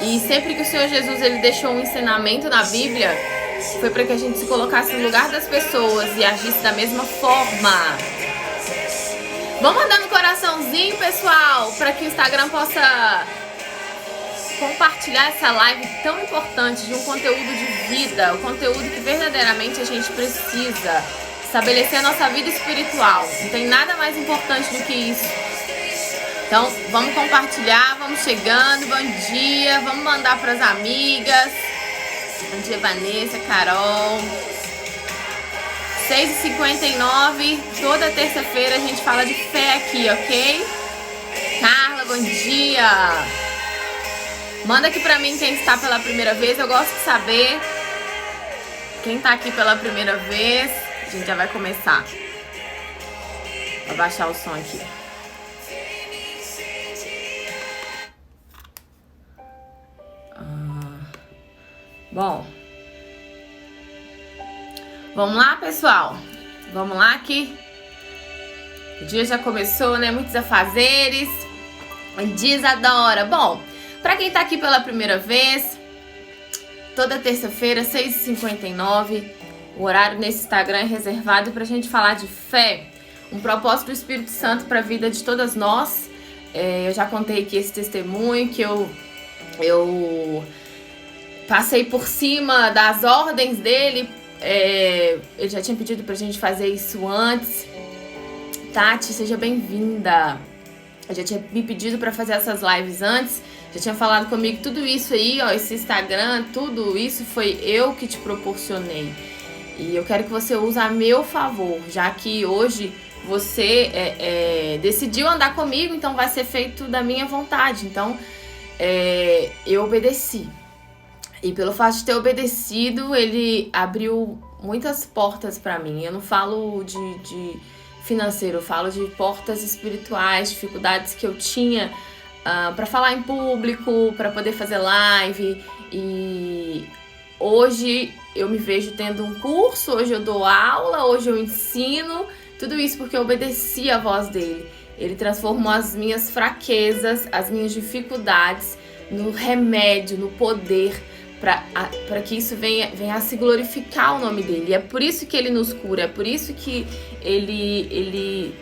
E sempre que o Senhor Jesus ele deixou um ensinamento na Bíblia, foi para que a gente se colocasse no lugar das pessoas e agisse da mesma forma. Vamos mandando coraçãozinho, pessoal, para que o Instagram possa compartilhar essa live tão importante de um conteúdo de vida, o conteúdo que verdadeiramente a gente precisa. Estabelecer a nossa vida espiritual. Não tem nada mais importante do que isso. Então, vamos compartilhar, vamos chegando, bom dia, vamos mandar para as amigas. Bom dia, Vanessa, Carol. 6h59, toda terça-feira a gente fala de fé aqui, ok? Carla, bom dia. Manda aqui pra mim quem está pela primeira vez, eu gosto de saber quem tá aqui pela primeira vez. A gente já vai começar. Vou baixar o som aqui. Bom, vamos lá, pessoal. Vamos lá que o dia já começou, né? Muitos afazeres. Diz Adora. Bom, pra quem tá aqui pela primeira vez, toda terça-feira, 6h59, o horário nesse Instagram é reservado pra gente falar de fé, um propósito do Espírito Santo pra vida de todas nós. Eu já contei aqui esse testemunho que eu passei por cima das ordens dele. Ele já tinha pedido pra gente fazer isso antes. Tati, seja bem-vinda. Eu já tinha me pedido pra fazer essas lives antes. Já tinha falado comigo tudo isso aí, ó, esse Instagram, tudo isso foi eu que te proporcionei. E eu quero que você use a meu favor, já que hoje você decidiu andar comigo, então vai ser feito da minha vontade. Então, eu obedeci. E pelo fato de ter obedecido, ele abriu muitas portas pra mim. Eu não falo de financeiro, eu falo de portas espirituais, dificuldades que eu tinha pra falar em público, pra poder fazer live. E hoje eu me vejo tendo um curso, hoje eu dou aula, hoje eu ensino. Tudo isso porque eu obedeci a voz dele. Ele transformou as minhas fraquezas, as minhas dificuldades no remédio, no poder, para que isso venha a se glorificar o nome dele. E é por isso que ele nos cura, é por isso que ele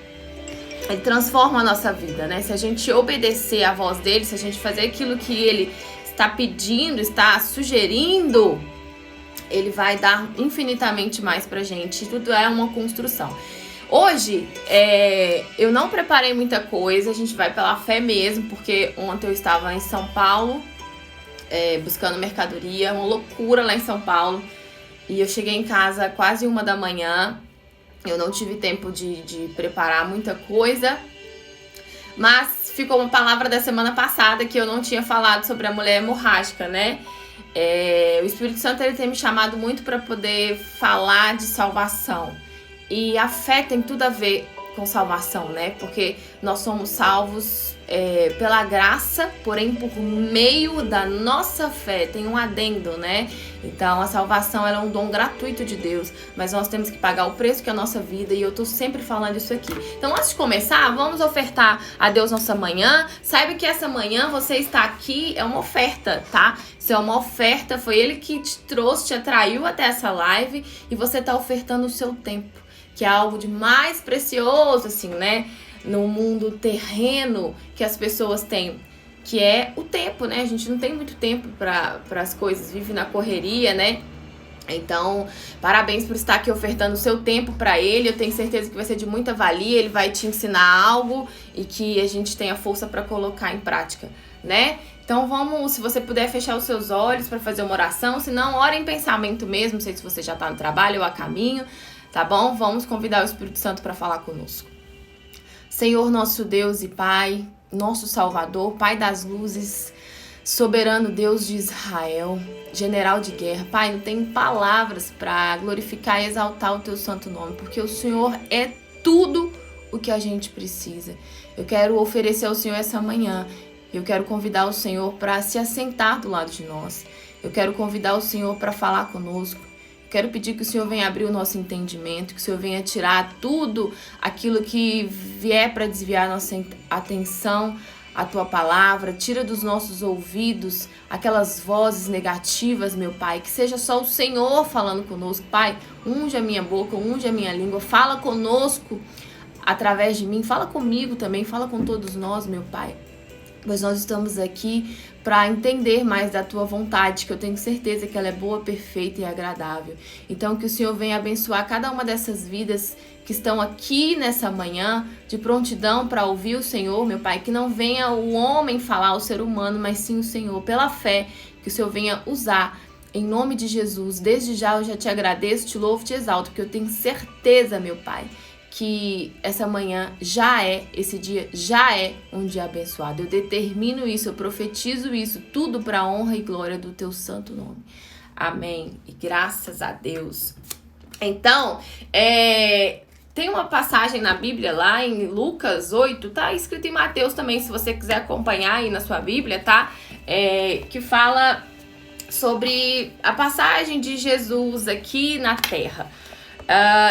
transforma a nossa vida, né? Se a gente obedecer à voz dele, se a gente fazer aquilo que ele está pedindo, está sugerindo, ele vai dar infinitamente mais pra gente. Tudo é uma construção. Hoje, eu não preparei muita coisa, a gente vai pela fé mesmo, porque ontem eu estava em São Paulo, buscando mercadoria, uma loucura lá em São Paulo, e eu cheguei em casa quase 1h, eu não tive tempo de preparar muita coisa, mas ficou uma palavra da semana passada que eu não tinha falado sobre a mulher hemorrágica, né? O Espírito Santo ele tem me chamado muito para poder falar de salvação, e a fé tem tudo a ver com salvação, né? Porque nós somos salvos pela graça, porém por meio da nossa fé. Tem um adendo, né? Então a salvação ela é um dom gratuito de Deus, mas nós temos que pagar o preço que é a nossa vida, e eu tô sempre falando isso aqui. Então antes de começar, vamos ofertar a Deus nossa manhã. Saiba que essa manhã você está aqui, é uma oferta, tá? Isso é uma oferta, foi Ele que te trouxe, te atraiu até essa live, e você tá ofertando o seu tempo, que é algo de mais precioso, assim, né? No mundo terreno que as pessoas têm, que é o tempo, né? A gente não tem muito tempo para as coisas, vive na correria, né? Então, parabéns por estar aqui ofertando o seu tempo para ele. Eu tenho certeza que vai ser de muita valia, ele vai te ensinar algo e que a gente tenha força para colocar em prática, né? Então vamos, se você puder fechar os seus olhos para fazer uma oração, se não, ora em pensamento mesmo, não sei se você já está no trabalho ou a caminho, tá bom? Vamos convidar o Espírito Santo para falar conosco. Senhor, nosso Deus e Pai, nosso Salvador, Pai das luzes, soberano Deus de Israel, general de guerra. Pai, não tenho palavras para glorificar e exaltar o teu santo nome, porque o Senhor é tudo o que a gente precisa. Eu quero oferecer ao Senhor essa manhã. Eu quero convidar o Senhor para se assentar do lado de nós. Eu quero convidar o Senhor para falar conosco. Quero pedir que o Senhor venha abrir o nosso entendimento, que o Senhor venha tirar tudo aquilo que vier para desviar a nossa atenção, a tua palavra, tira dos nossos ouvidos aquelas vozes negativas, meu Pai, que seja só o Senhor falando conosco, Pai. Unge a minha boca, unge a minha língua, fala conosco através de mim, fala comigo também, fala com todos nós, meu Pai. Pois nós estamos aqui para entender mais da tua vontade, que eu tenho certeza que ela é boa, perfeita e agradável. Então que o Senhor venha abençoar cada uma dessas vidas que estão aqui nessa manhã, de prontidão para ouvir o Senhor, meu Pai. Que não venha o homem falar, o ser humano, mas sim o Senhor, pela fé, que o Senhor venha usar. Em nome de Jesus, desde já eu já te agradeço, te louvo, te exalto, porque eu tenho certeza, meu Pai, que essa manhã esse dia já é um dia abençoado. Eu determino isso, eu profetizo isso, tudo para a honra e glória do teu santo nome. Amém. E graças a Deus. Então, tem uma passagem na Bíblia lá em Lucas 8, tá escrito em Mateus também, se você quiser acompanhar aí na sua Bíblia, tá? Que fala sobre a passagem de Jesus aqui na Terra.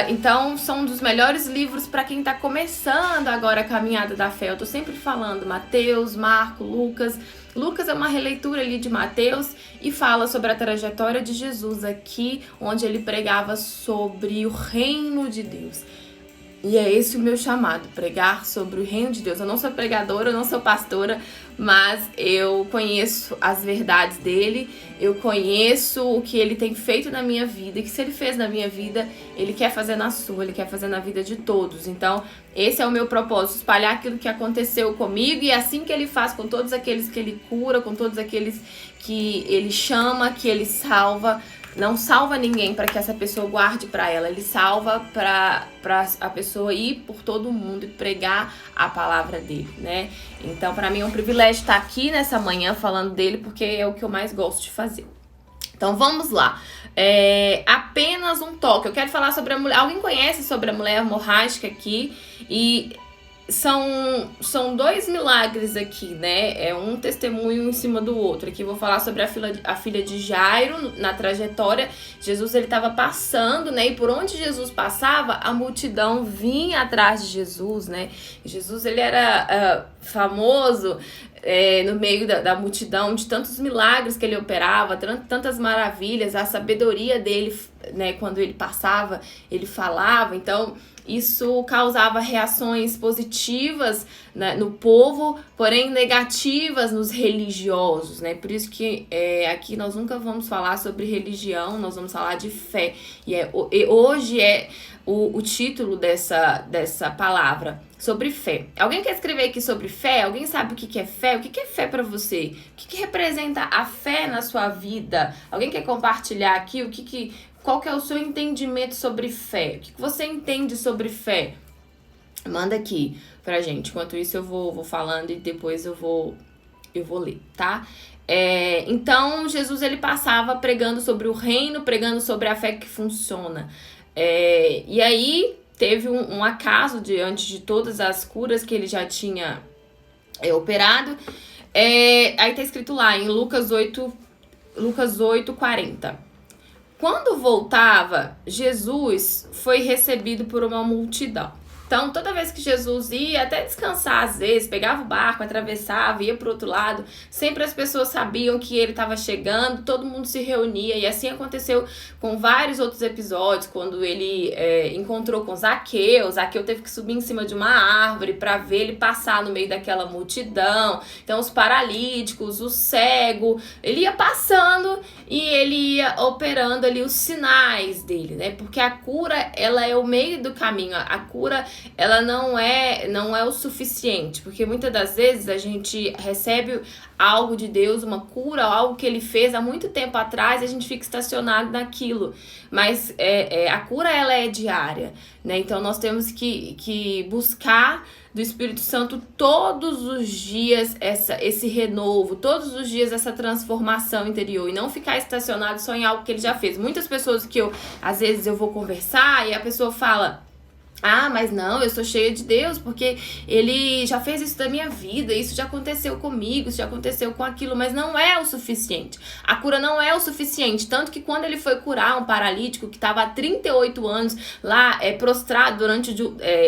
Então, são um dos melhores livros para quem está começando agora a caminhada da fé. Eu tô sempre falando Mateus, Marcos, Lucas. Lucas é uma releitura ali de Mateus e fala sobre a trajetória de Jesus aqui, onde ele pregava sobre o reino de Deus. E é esse o meu chamado, pregar sobre o reino de Deus. Eu não sou pregadora, eu não sou pastora, mas eu conheço as verdades dele, eu conheço o que ele tem feito na minha vida, e que se ele fez na minha vida, ele quer fazer na sua, ele quer fazer na vida de todos. Então, esse é o meu propósito, espalhar aquilo que aconteceu comigo, e é assim que ele faz com todos aqueles que ele cura, com todos aqueles que ele chama, que ele salva. Não salva ninguém para que essa pessoa guarde para ela. Ele salva para a pessoa ir por todo mundo e pregar a palavra dele, né? Então, para mim é um privilégio estar aqui nessa manhã falando dele, porque é o que eu mais gosto de fazer. Então, vamos lá. Apenas um toque. Eu quero falar sobre a mulher. Alguém conhece sobre a mulher hemorrágica aqui? E são dois milagres aqui, né? É um testemunho em cima do outro. Aqui eu vou falar sobre a filha de Jairo na trajetória. Jesus, ele estava passando, né? E por onde Jesus passava, a multidão vinha atrás de Jesus, né? Jesus, ele era famoso no meio da multidão, de tantos milagres que ele operava, tantas maravilhas, a sabedoria dele, né? Quando ele passava, ele falava. Então, isso causava reações positivas, né, no povo, porém negativas nos religiosos, né? Por isso que aqui nós nunca vamos falar sobre religião, nós vamos falar de fé. E hoje é o título dessa palavra, sobre fé. Alguém quer escrever aqui sobre fé? Alguém sabe o que é fé? O que é fé para você? O que representa a fé na sua vida? Alguém quer compartilhar aqui qual que é o seu entendimento sobre fé? O que você entende sobre fé? Manda aqui pra gente. Enquanto isso eu vou falando e depois eu vou ler, tá? Então, Jesus, ele passava pregando sobre o reino, pregando sobre a fé que funciona. E aí, teve um acaso diante de todas as curas que ele já tinha operado. Aí tá escrito lá em Lucas 8:40. Quando voltava, Jesus foi recebido por uma multidão. Então, toda vez que Jesus ia até descansar, às vezes, pegava o barco, atravessava, ia para o outro lado, sempre as pessoas sabiam que ele estava chegando, todo mundo se reunia, e assim aconteceu com vários outros episódios, quando ele encontrou com Zaqueu. Zaqueu teve que subir em cima de uma árvore para ver ele passar no meio daquela multidão. Então, os paralíticos, o cego, ele ia passando e ele ia operando ali os sinais dele, né? Porque a cura, ela é o meio do caminho, a cura, ela não é o suficiente, porque muitas das vezes a gente recebe algo de Deus, uma cura, algo que ele fez há muito tempo atrás, e a gente fica estacionado naquilo, mas a cura, ela é diária, né? Então nós temos que buscar do Espírito Santo todos os dias esse renovo, todos os dias essa transformação interior, e não ficar estacionado só em algo que ele já fez. Muitas pessoas às vezes eu vou conversar e a pessoa fala: Ah, mas não, eu sou cheia de Deus, porque Ele já fez isso da minha vida, isso já aconteceu comigo, isso já aconteceu com aquilo, mas não é o suficiente. A cura não é o suficiente, tanto que quando ele foi curar um paralítico que estava há 38 anos lá, prostrado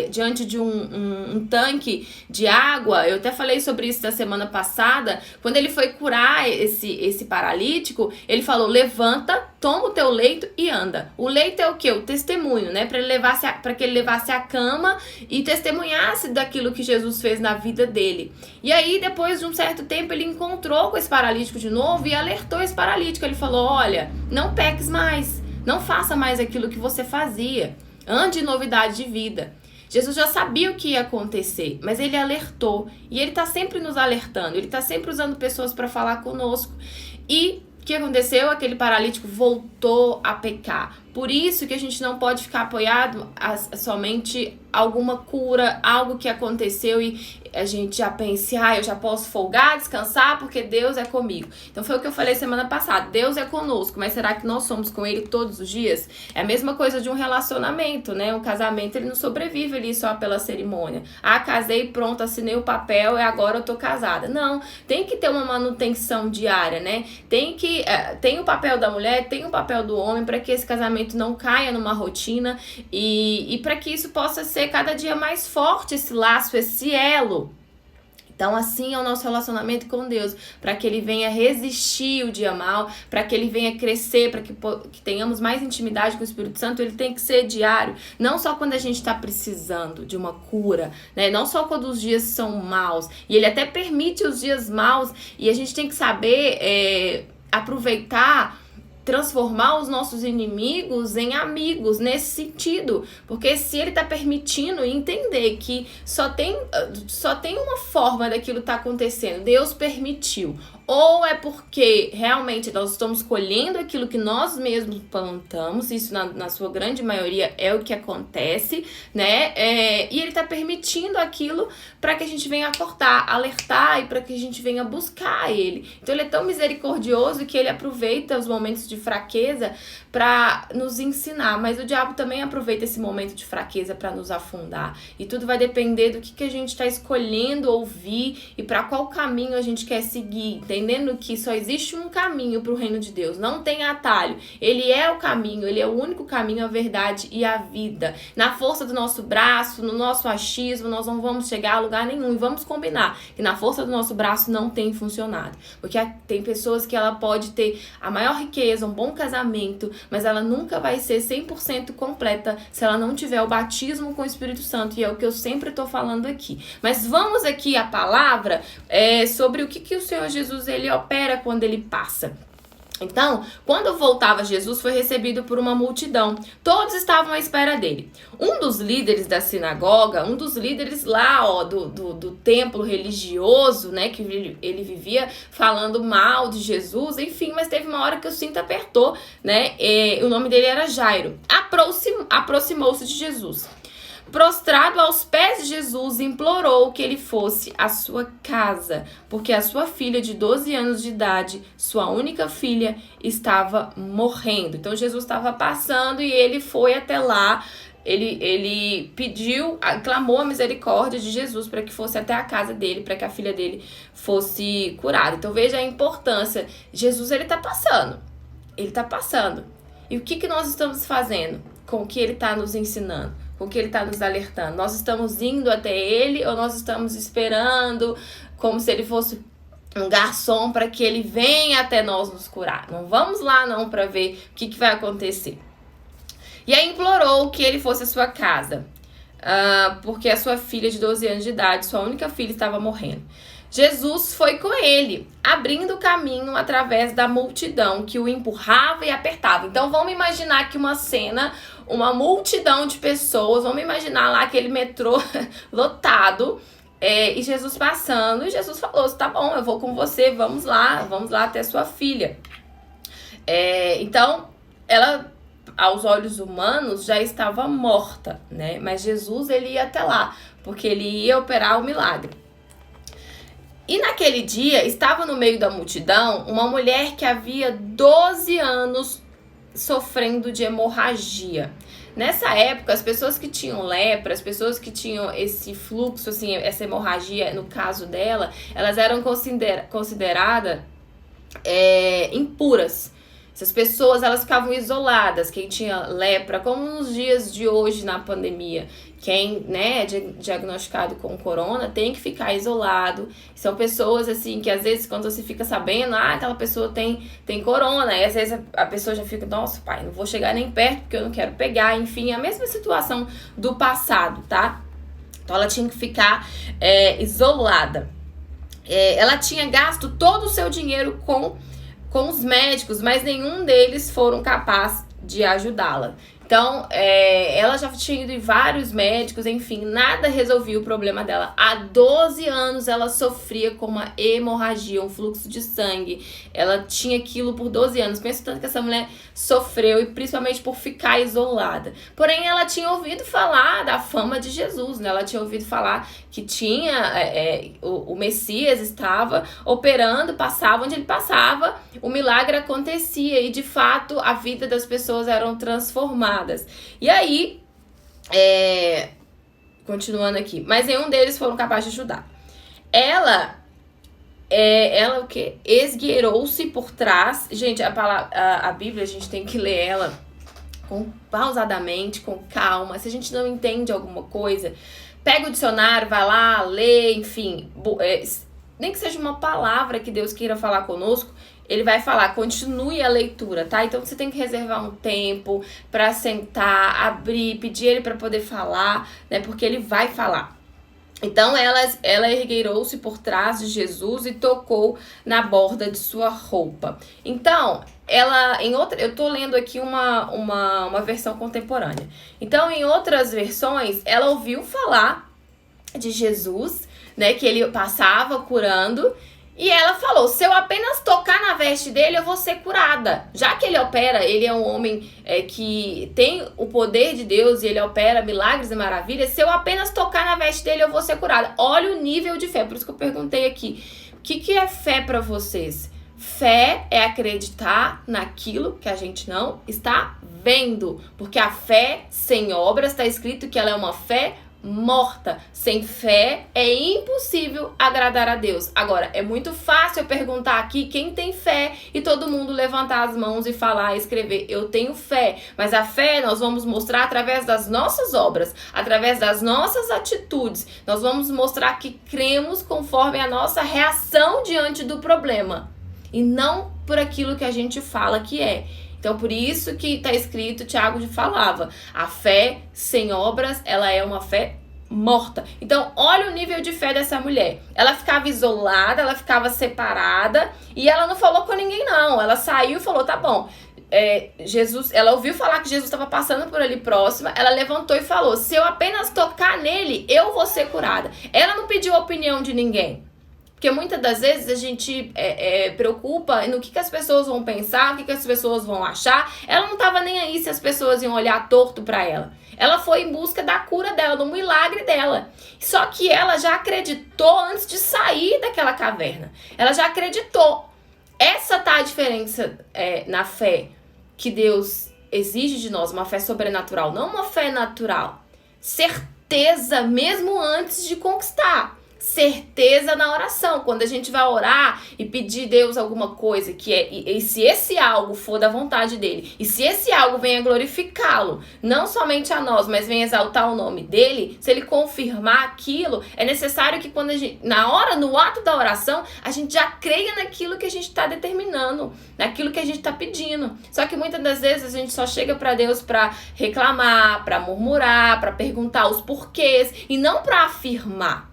diante de um tanque de água, eu até falei sobre isso da semana passada, quando ele foi curar esse paralítico, ele falou, levanta, toma o teu leito e anda. O leito é o quê? O testemunho, né? Para que ele levasse a cama e testemunhasse daquilo que Jesus fez na vida dele. E aí, depois de um certo tempo, ele encontrou com esse paralítico de novo e alertou esse paralítico. Ele falou, olha, não peques mais, não faça mais aquilo que você fazia. Ande em novidade de vida. Jesus já sabia o que ia acontecer, mas ele alertou. E ele está sempre nos alertando, ele está sempre usando pessoas para falar conosco. E o que aconteceu? Aquele paralítico voltou a pecar. Por isso que a gente não pode ficar apoiado a somente alguma cura, algo que aconteceu e a gente já pensa, eu já posso folgar, descansar, porque Deus é comigo. Então foi o que eu falei semana passada, Deus é conosco, mas será que nós somos com Ele todos os dias? É a mesma coisa de um relacionamento, né? Um casamento, ele não sobrevive ali só pela cerimônia. Ah, casei, pronto, assinei o papel e agora eu tô casada. Não, tem que ter uma manutenção diária, né? Tem o papel da mulher, tem o papel do homem, para que esse casamento não caia numa rotina e para que isso possa ser cada dia mais forte, esse laço, esse elo. Então, assim é o nosso relacionamento com Deus, para que Ele venha resistir o dia mal, para que Ele venha crescer, para que tenhamos mais intimidade com o Espírito Santo. Ele tem que ser diário, não só quando a gente está precisando de uma cura, né? Não só quando os dias são maus, e Ele até permite os dias maus, e a gente tem que saber aproveitar, transformar os nossos inimigos em amigos nesse sentido, porque se ele tá permitindo entender que só tem uma forma daquilo tá acontecendo, Deus permitiu, ou é porque realmente nós estamos colhendo aquilo que nós mesmos plantamos, isso na sua grande maioria é o que acontece, né? E ele tá permitindo aquilo para que a gente venha acordar, alertar e para que a gente venha buscar ele. Então ele é tão misericordioso que ele aproveita os momentos de fraqueza para nos ensinar, mas o diabo também aproveita esse momento de fraqueza para nos afundar. E tudo vai depender do que a gente está escolhendo ouvir e para qual caminho a gente quer seguir, entendendo que só existe um caminho para o reino de Deus, não tem atalho. Ele é o caminho, ele é o único caminho, a verdade e a vida. Na força do nosso braço, no nosso achismo, nós não vamos chegar a lugar nenhum. E vamos combinar que na força do nosso braço não tem funcionado. Porque tem pessoas que ela pode ter a maior riqueza, um bom casamento, mas ela nunca vai ser 100% completa se ela não tiver o batismo com o Espírito Santo, e é o que eu sempre tô falando aqui. Mas vamos aqui à palavra sobre o que o Senhor Jesus ele opera quando ele passa. Então, quando voltava Jesus, foi recebido por uma multidão. Todos estavam à espera dele. Um dos líderes da sinagoga, um dos líderes lá do templo religioso, né, que ele vivia falando mal de Jesus, enfim, mas teve uma hora que o cinto apertou, né, o nome dele era Jairo. Aproximou-se de Jesus. Prostrado aos pés de Jesus, implorou que ele fosse à sua casa, porque a sua filha de 12 anos de idade, sua única filha, estava morrendo. Então Jesus estava passando e ele foi até lá, ele clamou a misericórdia de Jesus para que fosse até a casa dele, para que a filha dele fosse curada. Então veja a importância. Jesus, ele está passando. E o que nós estamos fazendo com o que ele está nos ensinando? Com o que ele está nos alertando? Nós estamos indo até ele ou nós estamos esperando como se ele fosse um garçom para que ele venha até nós nos curar? Não vamos lá não para ver o que vai acontecer. E aí implorou que ele fosse à sua casa, porque a sua filha de 12 anos de idade, sua única filha, estava morrendo. Jesus foi com ele, abrindo o caminho através da multidão que o empurrava e apertava. Então vamos imaginar aqui uma cena, uma multidão de pessoas, vamos imaginar lá aquele metrô lotado, e Jesus passando, e Jesus falou, tá bom, eu vou com você, vamos lá até sua filha. Então, ela, aos olhos humanos, já estava morta, né? Mas Jesus, ele ia até lá, porque ele ia operar o milagre. E naquele dia, estava no meio da multidão uma mulher que havia 12 anos sofrendo de hemorragia. Nessa época, as pessoas que tinham lepra, as pessoas que tinham esse fluxo, assim, essa hemorragia, no caso dela, elas eram consideradas impuras. Essas pessoas, elas ficavam isoladas. Quem tinha lepra, como nos dias de hoje na pandemia, quem, né, é diagnosticado com corona tem que ficar isolado. São pessoas, assim, que às vezes quando você fica sabendo, aquela pessoa tem corona, e às vezes a pessoa já fica, nossa, pai, não vou chegar nem perto porque eu não quero pegar. Enfim, a mesma situação do passado, tá? Então ela tinha que ficar isolada. Ela tinha gasto todo o seu dinheiro com os médicos, mas nenhum deles foram capazes de ajudá-la. Então, ela já tinha ido em vários médicos, enfim, nada resolvia o problema dela. Há 12 anos ela sofria com uma hemorragia, um fluxo de sangue. Ela tinha aquilo por 12 anos. Pensa tanto que essa mulher sofreu, e principalmente por ficar isolada. Porém, ela tinha ouvido falar da fama de Jesus, né? Ela tinha ouvido falar que tinha o Messias estava operando, passava onde ele passava, o milagre acontecia e de fato a vida das pessoas eram transformadas. E aí, continuando aqui, mas nenhum deles foram capazes de ajudar. Ela o quê? Esgueirou-se por trás. Gente, a Bíblia, a gente tem que ler ela pausadamente, com calma. Se a gente não entende alguma coisa, pega o dicionário, vai lá, lê, enfim, nem que seja uma palavra que Deus queira falar conosco, ele vai falar, continue a leitura, tá? Então você tem que reservar um tempo para sentar, abrir, pedir ele para poder falar, né? Porque ele vai falar. Então ela ergueirou-se por trás de Jesus e tocou na borda de sua roupa. Então, eu tô lendo aqui uma versão contemporânea. Então, em outras versões, ela ouviu falar de Jesus, né, que ele passava curando, e ela falou, se eu apenas tocar na veste dele, eu vou ser curada. Já que ele opera, ele é um homem que tem o poder de Deus e ele opera milagres e maravilhas, se eu apenas tocar na veste dele, eu vou ser curada. Olha o nível de fé, por isso que eu perguntei aqui, o que é fé para vocês? Fé é acreditar naquilo que a gente não está vendo, porque a fé sem obras, está escrito que ela é uma fé morta. Sem fé é impossível agradar a Deus. Agora, é muito fácil eu perguntar aqui quem tem fé e todo mundo levantar as mãos e falar, escrever, eu tenho fé. Mas a fé nós vamos mostrar através das nossas obras, através das nossas atitudes. Nós vamos mostrar que cremos conforme a nossa reação diante do problema e não por aquilo que a gente fala que é. Então, por isso que está escrito, Tiago falava, a fé sem obras, ela é uma fé morta. Então, olha o nível de fé dessa mulher. Ela ficava isolada, ela ficava separada e ela não falou com ninguém, não. Ela saiu e falou, tá bom, Jesus, ela ouviu falar que Jesus estava passando por ali próxima, ela levantou e falou, se eu apenas tocar nele, eu vou ser curada. Ela não pediu a opinião de ninguém. Porque muitas das vezes a gente preocupa no que as pessoas vão pensar, o que as pessoas vão achar. Ela não estava nem aí se as pessoas iam olhar torto para ela. Ela foi em busca da cura dela, do milagre dela. Só que ela já acreditou antes de sair daquela caverna. Ela já acreditou. Essa tá a diferença na fé que Deus exige de nós, uma fé sobrenatural, não uma fé natural. Certeza mesmo antes de conquistar. Certeza na oração, quando a gente vai orar e pedir a Deus alguma coisa e se esse algo for da vontade dele, e se esse algo venha glorificá-lo, não somente a nós, mas venha exaltar o nome dele, se ele confirmar aquilo, é necessário que quando a gente, no ato da oração, a gente já creia naquilo que a gente está determinando, naquilo que a gente está pedindo. Só que muitas das vezes a gente só chega para Deus para reclamar, para murmurar, para perguntar os porquês e não para afirmar.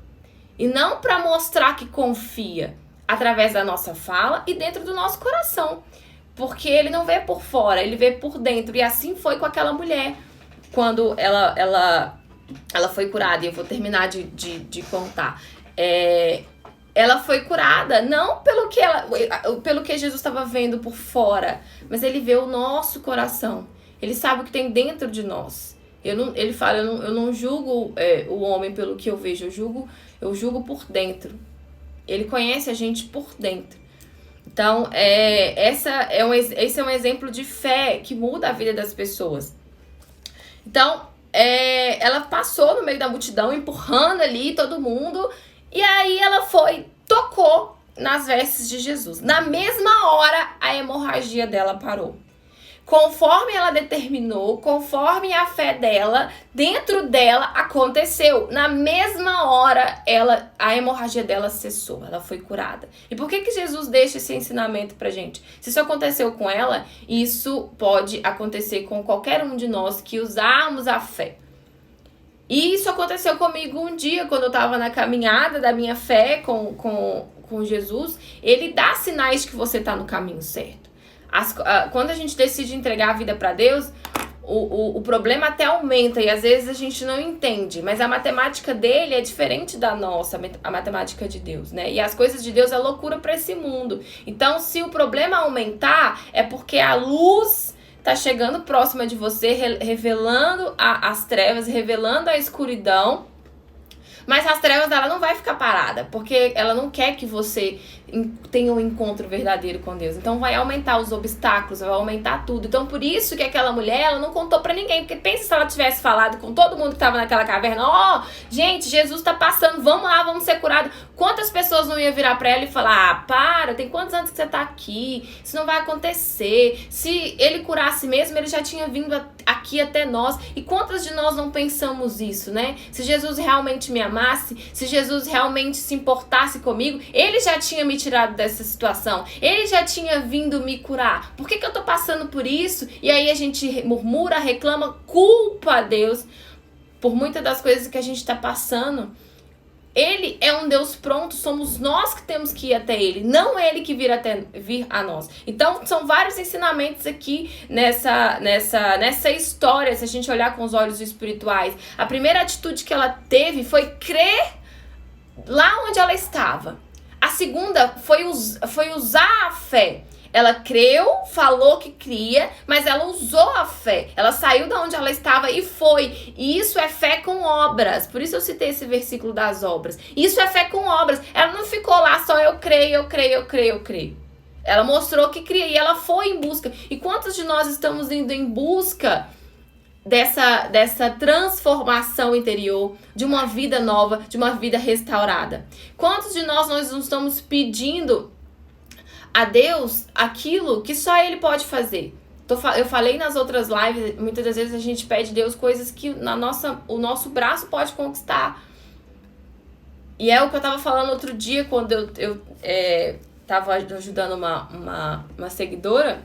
E não para mostrar que confia através da nossa fala e dentro do nosso coração. Porque ele não vê por fora, ele vê por dentro. E assim foi com aquela mulher. Quando ela foi curada, e eu vou terminar de contar. Ela foi curada, não pelo que Jesus estava vendo por fora, mas ele vê o nosso coração. Ele sabe o que tem dentro de nós. Ele fala, eu não julgo o homem pelo que eu vejo, eu julgo por dentro. Ele conhece a gente por dentro. Então, esse é um exemplo de fé que muda a vida das pessoas. Então, ela passou no meio da multidão, empurrando ali todo mundo, e aí ela tocou nas vestes de Jesus. Na mesma hora, a hemorragia dela parou. Conforme ela determinou, conforme a fé dela, dentro dela aconteceu. Na mesma hora, a hemorragia dela cessou, ela foi curada. E por que Jesus deixa esse ensinamento pra gente? Se isso aconteceu com ela, isso pode acontecer com qualquer um de nós que usarmos a fé. E isso aconteceu comigo um dia, quando eu estava na caminhada da minha fé com Jesus. Ele dá sinais que você está no caminho certo. Quando a gente decide entregar a vida para Deus, o problema até aumenta e às vezes a gente não entende. Mas a matemática dele é diferente da nossa, a matemática de Deus, né? E as coisas de Deus é loucura para esse mundo. Então, se o problema aumentar, é porque a luz tá chegando próxima de você, revelando as trevas, revelando a escuridão. Mas as trevas, ela não vai ficar parada, porque ela não quer que você tenha um encontro verdadeiro com Deus. Então vai aumentar os obstáculos, vai aumentar tudo. Então por isso que aquela mulher, ela não contou pra ninguém. Porque pensa se ela tivesse falado com todo mundo que tava naquela caverna: gente, Jesus tá passando, vamos lá, vamos ser curados. Quantas pessoas não iam virar pra ela e falar: para, tem quantos anos que você tá aqui? Isso não vai acontecer. Se ele curasse mesmo, ele já tinha vindo aqui até nós. E quantas de nós não pensamos isso, né? Se Jesus realmente me amasse, se Jesus realmente se importasse comigo, ele já tinha me tirado dessa situação, ele já tinha vindo me curar. Por que eu tô passando por isso? E aí a gente murmura, reclama, culpa a Deus por muitas das coisas que a gente tá passando. Ele é um Deus pronto, somos nós que temos que ir até ele, não ele que vir a nós. Então, são vários ensinamentos aqui nessa história, se a gente olhar com os olhos espirituais. A primeira atitude que ela teve foi crer lá onde ela estava. A segunda foi usar a fé. Ela creu, falou que cria, mas ela usou a fé. Ela saiu de onde ela estava e foi. E isso é fé com obras. Por isso eu citei esse versículo das obras. Isso é fé com obras. Ela não ficou lá só eu creio. Ela mostrou que cria e ela foi em busca. E quantos de nós estamos indo em busca dessa transformação interior, de uma vida nova, de uma vida restaurada? Quantos de nós não estamos pedindo a Deus aquilo que só Ele pode fazer? Eu falei nas outras lives, muitas das vezes a gente pede a Deus coisas que o nosso braço pode conquistar. E é o que eu tava falando outro dia, quando eu tava ajudando uma seguidora,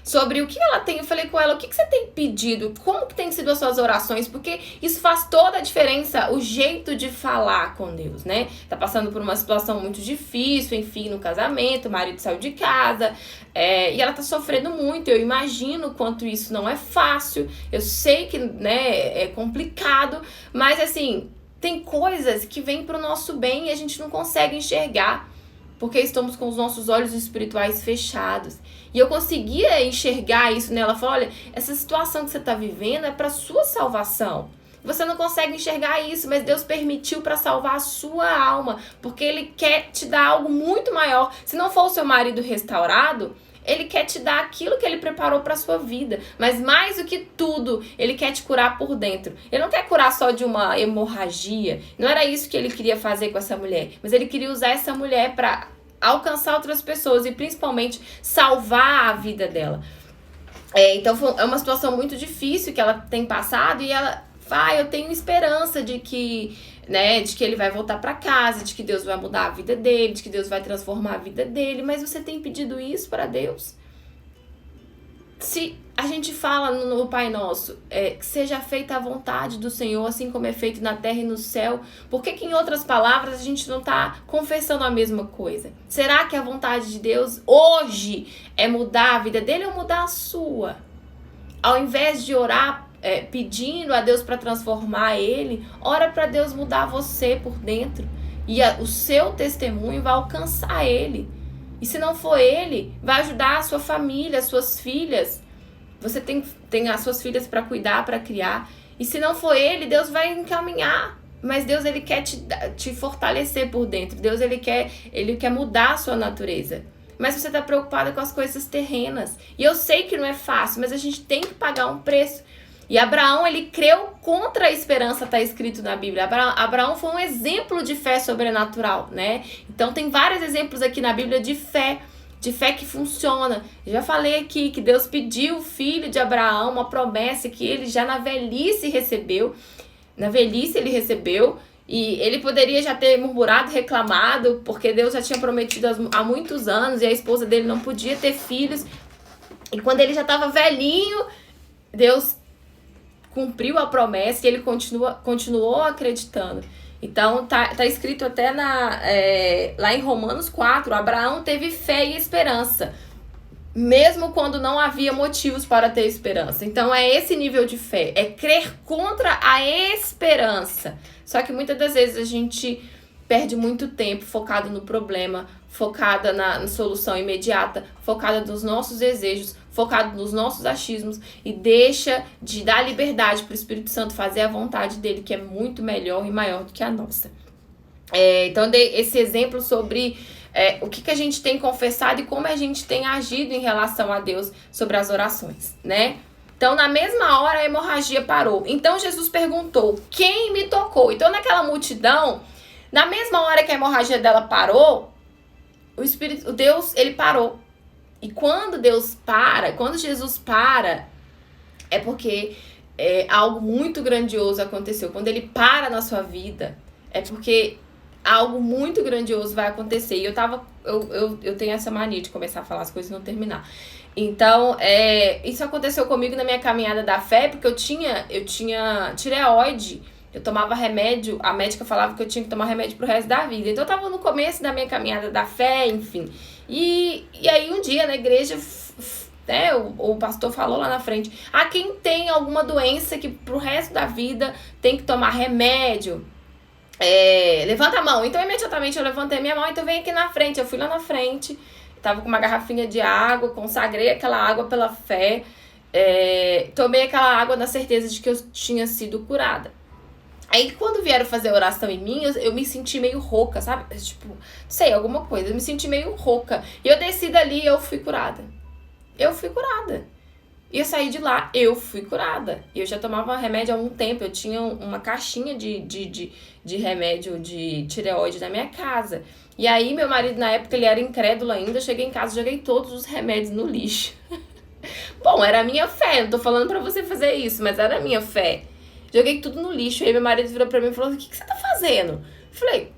sobre o que ela tem. Eu falei com ela: o que você tem pedido? Como que tem sido as suas orações? Porque isso faz toda a diferença, o jeito de falar com Deus, né? Tá passando por uma situação muito difícil, enfim, no casamento, o marido saiu de casa, e ela tá sofrendo muito. Eu imagino o quanto isso não é fácil. Eu sei que, né, é complicado, mas assim, tem coisas que vêm pro nosso bem e a gente não consegue enxergar, porque estamos com os nossos olhos espirituais fechados. E eu conseguia enxergar isso nela. Ela falou: olha, essa situação que você está vivendo é para sua salvação. Você não consegue enxergar isso, mas Deus permitiu para salvar a sua alma, porque Ele quer te dar algo muito maior. Se não for o seu marido restaurado, Ele quer te dar aquilo que Ele preparou para sua vida. Mas mais do que tudo, Ele quer te curar por dentro. Ele não quer curar só de uma hemorragia. Não era isso que Ele queria fazer com essa mulher. Mas Ele queria usar essa mulher para alcançar outras pessoas e principalmente salvar a vida dela. Então é uma situação muito difícil que ela tem passado, e ela eu tenho esperança de que ele vai voltar para casa, de que Deus vai mudar a vida dele, de que Deus vai transformar a vida dele. Mas você tem pedido isso para Deus? Se a gente fala no Pai Nosso, que seja feita a vontade do Senhor, assim como é feito na terra e no céu, por que em outras palavras a gente não está confessando a mesma coisa? Será que a vontade de Deus hoje é mudar a vida dele ou mudar a sua? Ao invés de orar pedindo a Deus para transformar ele, ora para Deus mudar você por dentro, e o seu testemunho vai alcançar ele. E se não for ele, vai ajudar a sua família, as suas filhas. Você tem as suas filhas para cuidar, para criar. E se não for ele, Deus vai encaminhar. Mas Deus, Ele quer te fortalecer por dentro. Deus, Ele quer mudar a sua natureza. Mas você está preocupada com as coisas terrenas. E eu sei que não é fácil, mas a gente tem que pagar um preço. E Abraão, ele creu contra a esperança, está escrito na Bíblia. Abraão foi um exemplo de fé sobrenatural, né? Então tem vários exemplos aqui na Bíblia de fé que funciona. Eu já falei aqui que Deus pediu o filho de Abraão, uma promessa que ele já na velhice recebeu. Na velhice ele recebeu, e ele poderia já ter murmurado, reclamado, porque Deus já tinha prometido há muitos anos e a esposa dele não podia ter filhos. E quando ele já estava velhinho, Deus cumpriu a promessa e ele continuou acreditando. Então, tá escrito até lá em Romanos 4, Abraão teve fé e esperança, mesmo quando não havia motivos para ter esperança. Então, é esse nível de fé, é crer contra a esperança. Só que muitas das vezes a gente perde muito tempo focado no problema, focada na solução imediata, focada nos nossos desejos, focado nos nossos achismos e deixa de dar liberdade para o Espírito Santo fazer a vontade dele, que é muito melhor e maior do que a nossa. Então, eu dei esse exemplo sobre o que a gente tem confessado e como a gente tem agido em relação a Deus sobre as orações, né? Então, na mesma hora, a hemorragia parou. Então, Jesus perguntou, quem me tocou? Então, naquela multidão, na mesma hora que a hemorragia dela parou, o Deus, ele parou. E quando Jesus para, é porque algo muito grandioso aconteceu. Quando ele para na sua vida, é porque algo muito grandioso vai acontecer. E eu tenho essa mania de começar a falar as coisas e não terminar. Então, isso aconteceu comigo na minha caminhada da fé, porque eu tinha tireoide. Eu tomava remédio, a médica falava que eu tinha que tomar remédio pro resto da vida. Então, eu tava no começo da minha caminhada da fé, enfim. E aí, um dia, na igreja, o pastor falou lá na frente, quem tem alguma doença que pro resto da vida tem que tomar remédio, levanta a mão. Então, imediatamente, eu levantei minha mão, então vem aqui na frente. Eu fui lá na frente, tava com uma garrafinha de água, consagrei aquela água pela fé, tomei aquela água na certeza de que eu tinha sido curada. Aí, quando vieram fazer a oração em mim, eu me senti meio rouca, sabe? Tipo, não sei, alguma coisa. Eu me senti meio rouca. E eu desci dali e eu fui curada. E eu saí de lá, eu fui curada. E eu já tomava remédio há um tempo. Eu tinha uma caixinha de remédio de tireoide na minha casa. E aí, meu marido, na época, ele era incrédulo ainda. Eu cheguei em casa, joguei todos os remédios no lixo. Bom, era a minha fé. Não tô falando pra você fazer isso, mas era a minha fé. Joguei tudo no lixo. E aí meu marido virou pra mim e falou, o que você tá fazendo? Eu falei,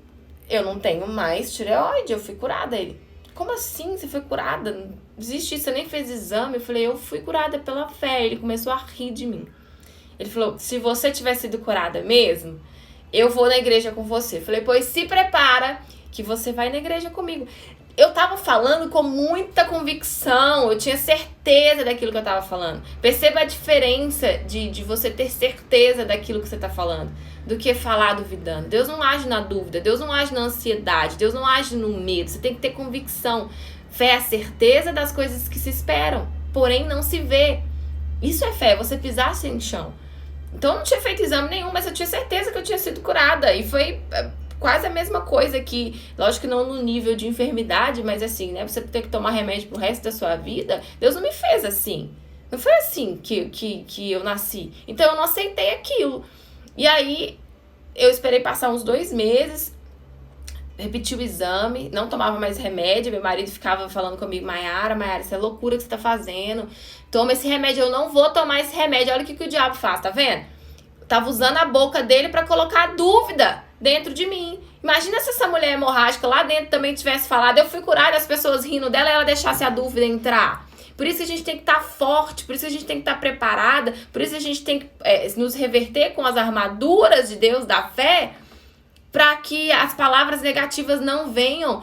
eu não tenho mais tireoide, eu fui curada. Ele, como assim? Você foi curada? Não existe isso, você nem fez exame? Eu falei, eu fui curada pela fé. Ele começou a rir de mim. Ele falou, se você tivesse sido curada mesmo, eu vou na igreja com você. Eu falei, pois se prepara que você vai na igreja comigo. Eu tava falando com muita convicção, eu tinha certeza daquilo que eu tava falando. Perceba a diferença de você ter certeza daquilo que você tá falando, do que falar duvidando. Deus não age na dúvida, Deus não age na ansiedade, Deus não age no medo. Você tem que ter convicção. Fé é a certeza das coisas que se esperam, porém não se vê. Isso é fé, você pisar sem chão. Então eu não tinha feito exame nenhum, mas eu tinha certeza que eu tinha sido curada. E foi quase a mesma coisa que, lógico que não no nível de enfermidade, mas assim, né? Você ter que tomar remédio pro resto da sua vida. Deus não me fez assim. Não foi assim que eu nasci. Então eu não aceitei aquilo. E aí eu esperei passar uns 2 meses, repeti o exame, não tomava mais remédio. Meu marido ficava falando comigo, Maiara, isso é loucura que você tá fazendo. Toma esse remédio, eu não vou tomar esse remédio. Olha o que o diabo faz, tá vendo? Tava usando a boca dele pra colocar dúvida dentro de mim. Imagina se essa mulher hemorrágica lá dentro também tivesse falado, eu fui curada, as pessoas rindo dela e ela deixasse a dúvida entrar. Por isso que a gente tem que estar forte, por isso que a gente tem que estar preparada, por isso que a gente tem que nos reverter com as armaduras de Deus, da fé, para que as palavras negativas não venham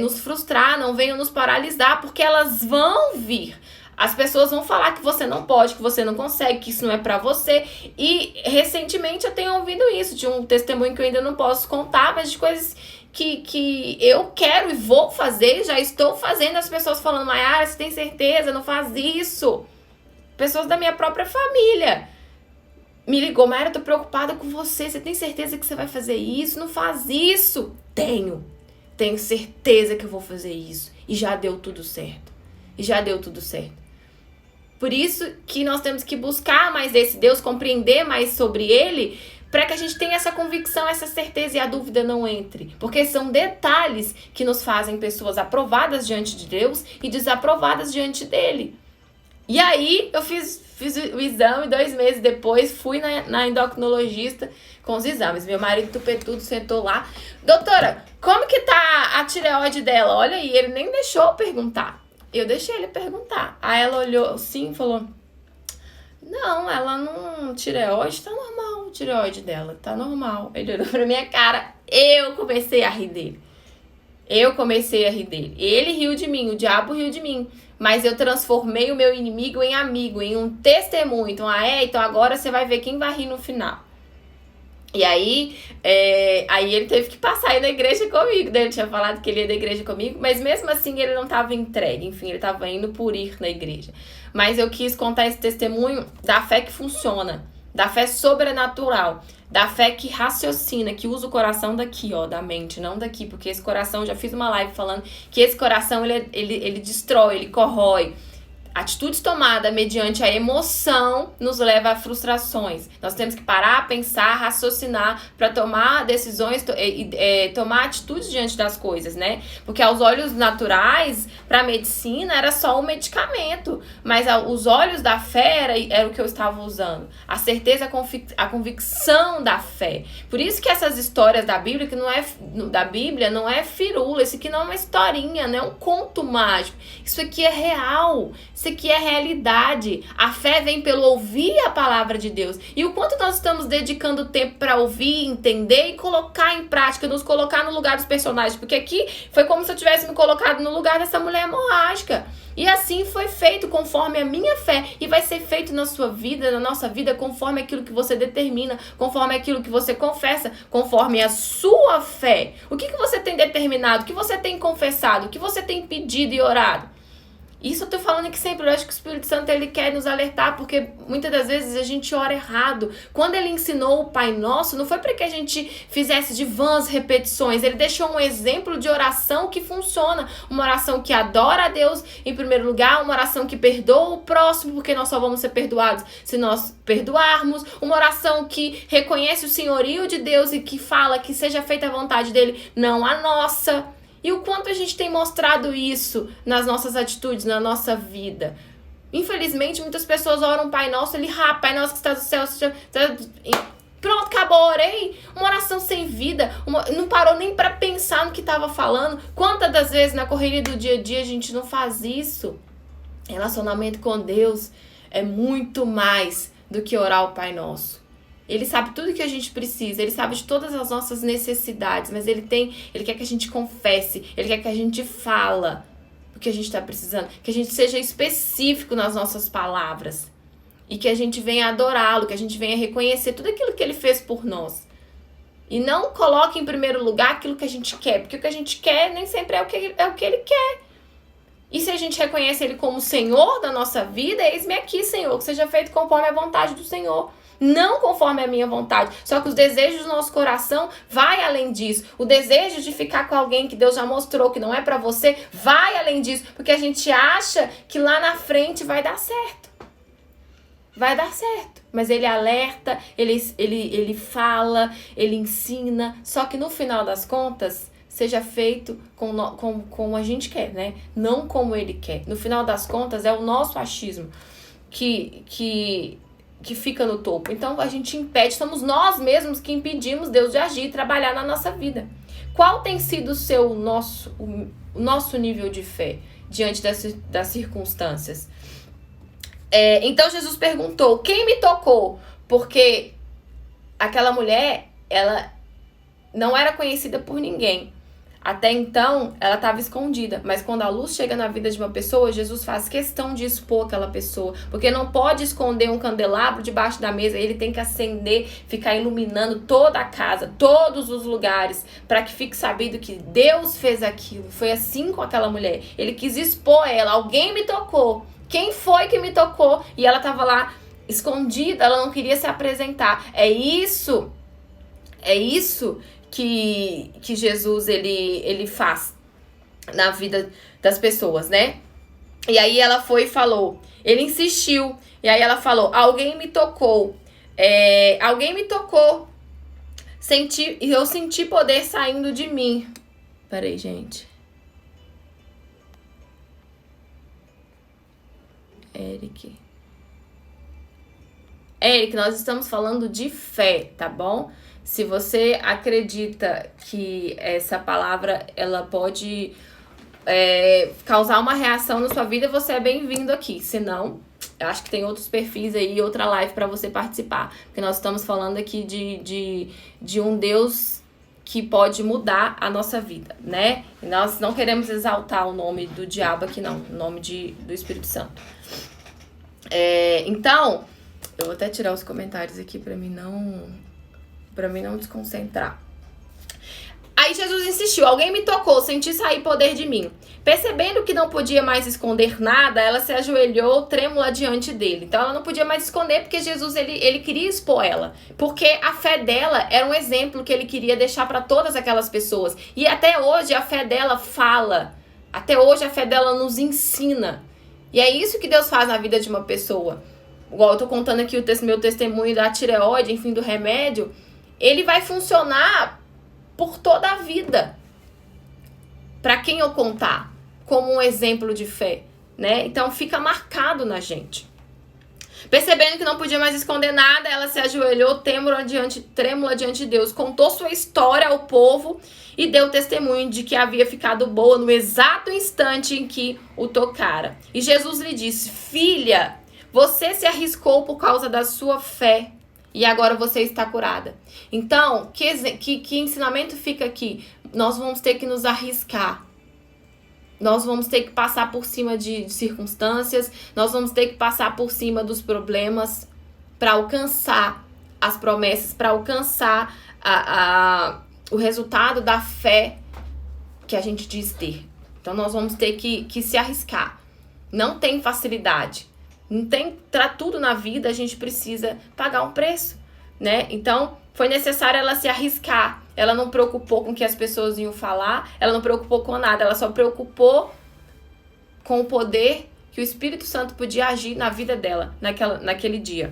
nos frustrar, não venham nos paralisar, porque elas vão vir. As pessoas vão falar que você não pode, que você não consegue, que isso não é pra você. E recentemente eu tenho ouvido isso, de um testemunho que eu ainda não posso contar, mas de coisas que eu quero e vou fazer, já estou fazendo. As pessoas falando, Maiara, você tem certeza? Não faz isso. Pessoas da minha própria família me ligou, Maiara, eu tô preocupada com você. Você tem certeza que você vai fazer isso? Não faz isso. Tenho certeza que eu vou fazer isso. E já deu tudo certo. Por isso que nós temos que buscar mais desse Deus, compreender mais sobre ele, para que a gente tenha essa convicção, essa certeza e a dúvida não entre. Porque são detalhes que nos fazem pessoas aprovadas diante de Deus e desaprovadas diante dele. E aí eu fiz o exame, 2 meses depois, fui na endocrinologista com os exames. Meu marido tupetudo sentou lá. Doutora, como que tá a tireoide dela? Olha aí, ele nem deixou eu perguntar. Eu deixei ele perguntar. Aí ela olhou assim e falou... Não, ela não... Tireoide tá normal, a tireoide dela tá normal. Ele olhou pra minha cara, eu comecei a rir dele. Ele riu de mim, o diabo riu de mim. Mas eu transformei o meu inimigo em amigo, em um testemunho. Então, então agora você vai ver quem vai rir no final. E aí ele teve que passar aí na igreja comigo, né? Ele tinha falado que ele ia da igreja comigo, mas mesmo assim ele não estava entregue, enfim, ele estava indo por ir na igreja. Mas eu quis contar esse testemunho da fé que funciona, da fé sobrenatural, da fé que raciocina, que usa o coração daqui, ó, da mente, não daqui, porque esse coração, já fiz uma live falando que esse coração, ele destrói, ele corrói. Atitudes tomadas mediante a emoção nos leva a frustrações. Nós temos que parar, pensar, raciocinar para tomar decisões, tomar atitudes diante das coisas, né? Porque aos olhos naturais, para a medicina, era só um medicamento. Mas aos olhos da fé era o que eu estava usando. A certeza, a convicção da fé. Por isso que essas histórias da Bíblia, não é firula, isso aqui não é uma historinha, não é um conto mágico. Isso aqui é real. Isso aqui é realidade. A fé vem pelo ouvir a palavra de Deus. E o quanto nós estamos dedicando tempo para ouvir, entender e colocar em prática, nos colocar no lugar dos personagens. Porque aqui foi como se eu tivesse me colocado no lugar dessa mulher hemorrágica. E assim foi feito conforme a minha fé. E vai ser feito na sua vida, na nossa vida, conforme aquilo que você determina, conforme aquilo que você confessa, conforme a sua fé. O que você tem determinado, o que você tem confessado, o que você tem pedido e orado? Isso eu tô falando aqui sempre, eu acho que o Espírito Santo ele quer nos alertar, porque muitas das vezes a gente ora errado. Quando ele ensinou o Pai Nosso, não foi para que a gente fizesse de vãs repetições, ele deixou um exemplo de oração que funciona, uma oração que adora a Deus em primeiro lugar, uma oração que perdoa o próximo, porque nós só vamos ser perdoados se nós perdoarmos, uma oração que reconhece o senhorio de Deus e que fala que seja feita a vontade dele, não a nossa. E o quanto a gente tem mostrado isso nas nossas atitudes, na nossa vida. Infelizmente, muitas pessoas oram Pai Nosso, Pai Nosso que está no céu, pronto, acabou, orei. Uma oração sem vida, não parou nem para pensar no que estava falando. Quantas das vezes na correria do dia a dia a gente não faz isso? Relacionamento com Deus é muito mais do que orar o Pai Nosso. Ele sabe tudo que a gente precisa, ele sabe de todas as nossas necessidades, mas ele quer que a gente confesse, ele quer que a gente fala o que a gente está precisando, que a gente seja específico nas nossas palavras e que a gente venha adorá-lo, que a gente venha reconhecer tudo aquilo que ele fez por nós. E não coloque em primeiro lugar aquilo que a gente quer, porque o que a gente quer nem sempre é o que ele quer. E se a gente reconhece ele como o Senhor da nossa vida, eis-me aqui, Senhor, que seja feito conforme a vontade do Senhor. Não conforme a minha vontade. Só que os desejos do nosso coração vai além disso. O desejo de ficar com alguém que Deus já mostrou que não é pra você, vai além disso. Porque a gente acha que lá na frente vai dar certo. Vai dar certo. Mas ele alerta, ele fala, ele ensina. Só que no final das contas, seja feito como a gente quer, né? Não como ele quer. No final das contas, é o nosso achismo que fica no topo. Então a gente impede, somos nós mesmos que impedimos Deus de agir e trabalhar na nossa vida. Qual tem sido o nosso nível de fé diante das circunstâncias? Então Jesus perguntou, quem me tocou? Porque aquela mulher, ela não era conhecida por ninguém. Até então, ela estava escondida. Mas quando a luz chega na vida de uma pessoa, Jesus faz questão de expor aquela pessoa. Porque não pode esconder um candelabro debaixo da mesa. Ele tem que acender, ficar iluminando toda a casa, todos os lugares, para que fique sabido que Deus fez aquilo. Foi assim com aquela mulher. Ele quis expor ela. Alguém me tocou. Quem foi que me tocou? E ela estava lá escondida, ela não queria se apresentar. É isso que Jesus ele faz na vida das pessoas, né? E aí ela foi e falou, Ele insistiu. E aí ela falou, alguém me tocou. Alguém me tocou. Eu senti poder saindo de mim. Peraí, gente. Eric, nós estamos falando de fé, tá bom? Se você acredita que essa palavra ela pode causar uma reação na sua vida, você é bem-vindo aqui. Se não, eu acho que tem outros perfis aí, outra live para você participar. Porque nós estamos falando aqui de um Deus que pode mudar a nossa vida, né? E nós não queremos exaltar o nome do diabo aqui, não. O nome do Espírito Santo. Então, eu vou até tirar os comentários aqui para mim não desconcentrar. Aí Jesus insistiu, alguém me tocou, senti sair poder de mim. Percebendo que não podia mais esconder nada, ela se ajoelhou trêmula diante dele. Então ela não podia mais esconder porque Jesus ele queria expor ela. Porque a fé dela era um exemplo que ele queria deixar para todas aquelas pessoas. E até hoje a fé dela fala. Até hoje a fé dela nos ensina. E é isso que Deus faz na vida de uma pessoa. Igual eu tô contando aqui meu testemunho da tireoide, enfim, do remédio. Ele vai funcionar por toda a vida. Para quem eu contar, como um exemplo de fé, né? Então fica marcado na gente. Percebendo que não podia mais esconder nada, ela se ajoelhou trêmula diante de Deus, contou sua história ao povo e deu testemunho de que havia ficado boa no exato instante em que o tocara. E Jesus lhe disse, filha, você se arriscou por causa da sua fé e agora você está curada. Então, que ensinamento fica aqui? Nós vamos ter que nos arriscar. Nós vamos ter que passar por cima de circunstâncias, nós vamos ter que passar por cima dos problemas para alcançar as promessas, para alcançar o resultado da fé que a gente diz ter. Então nós vamos ter que se arriscar. Não tem facilidade. Não tem, para tudo na vida a gente precisa pagar um preço, né? Então foi necessário ela se arriscar. Ela não preocupou com o que as pessoas iam falar, ela não preocupou com nada, ela só preocupou com o poder que o Espírito Santo podia agir na vida dela naquele dia.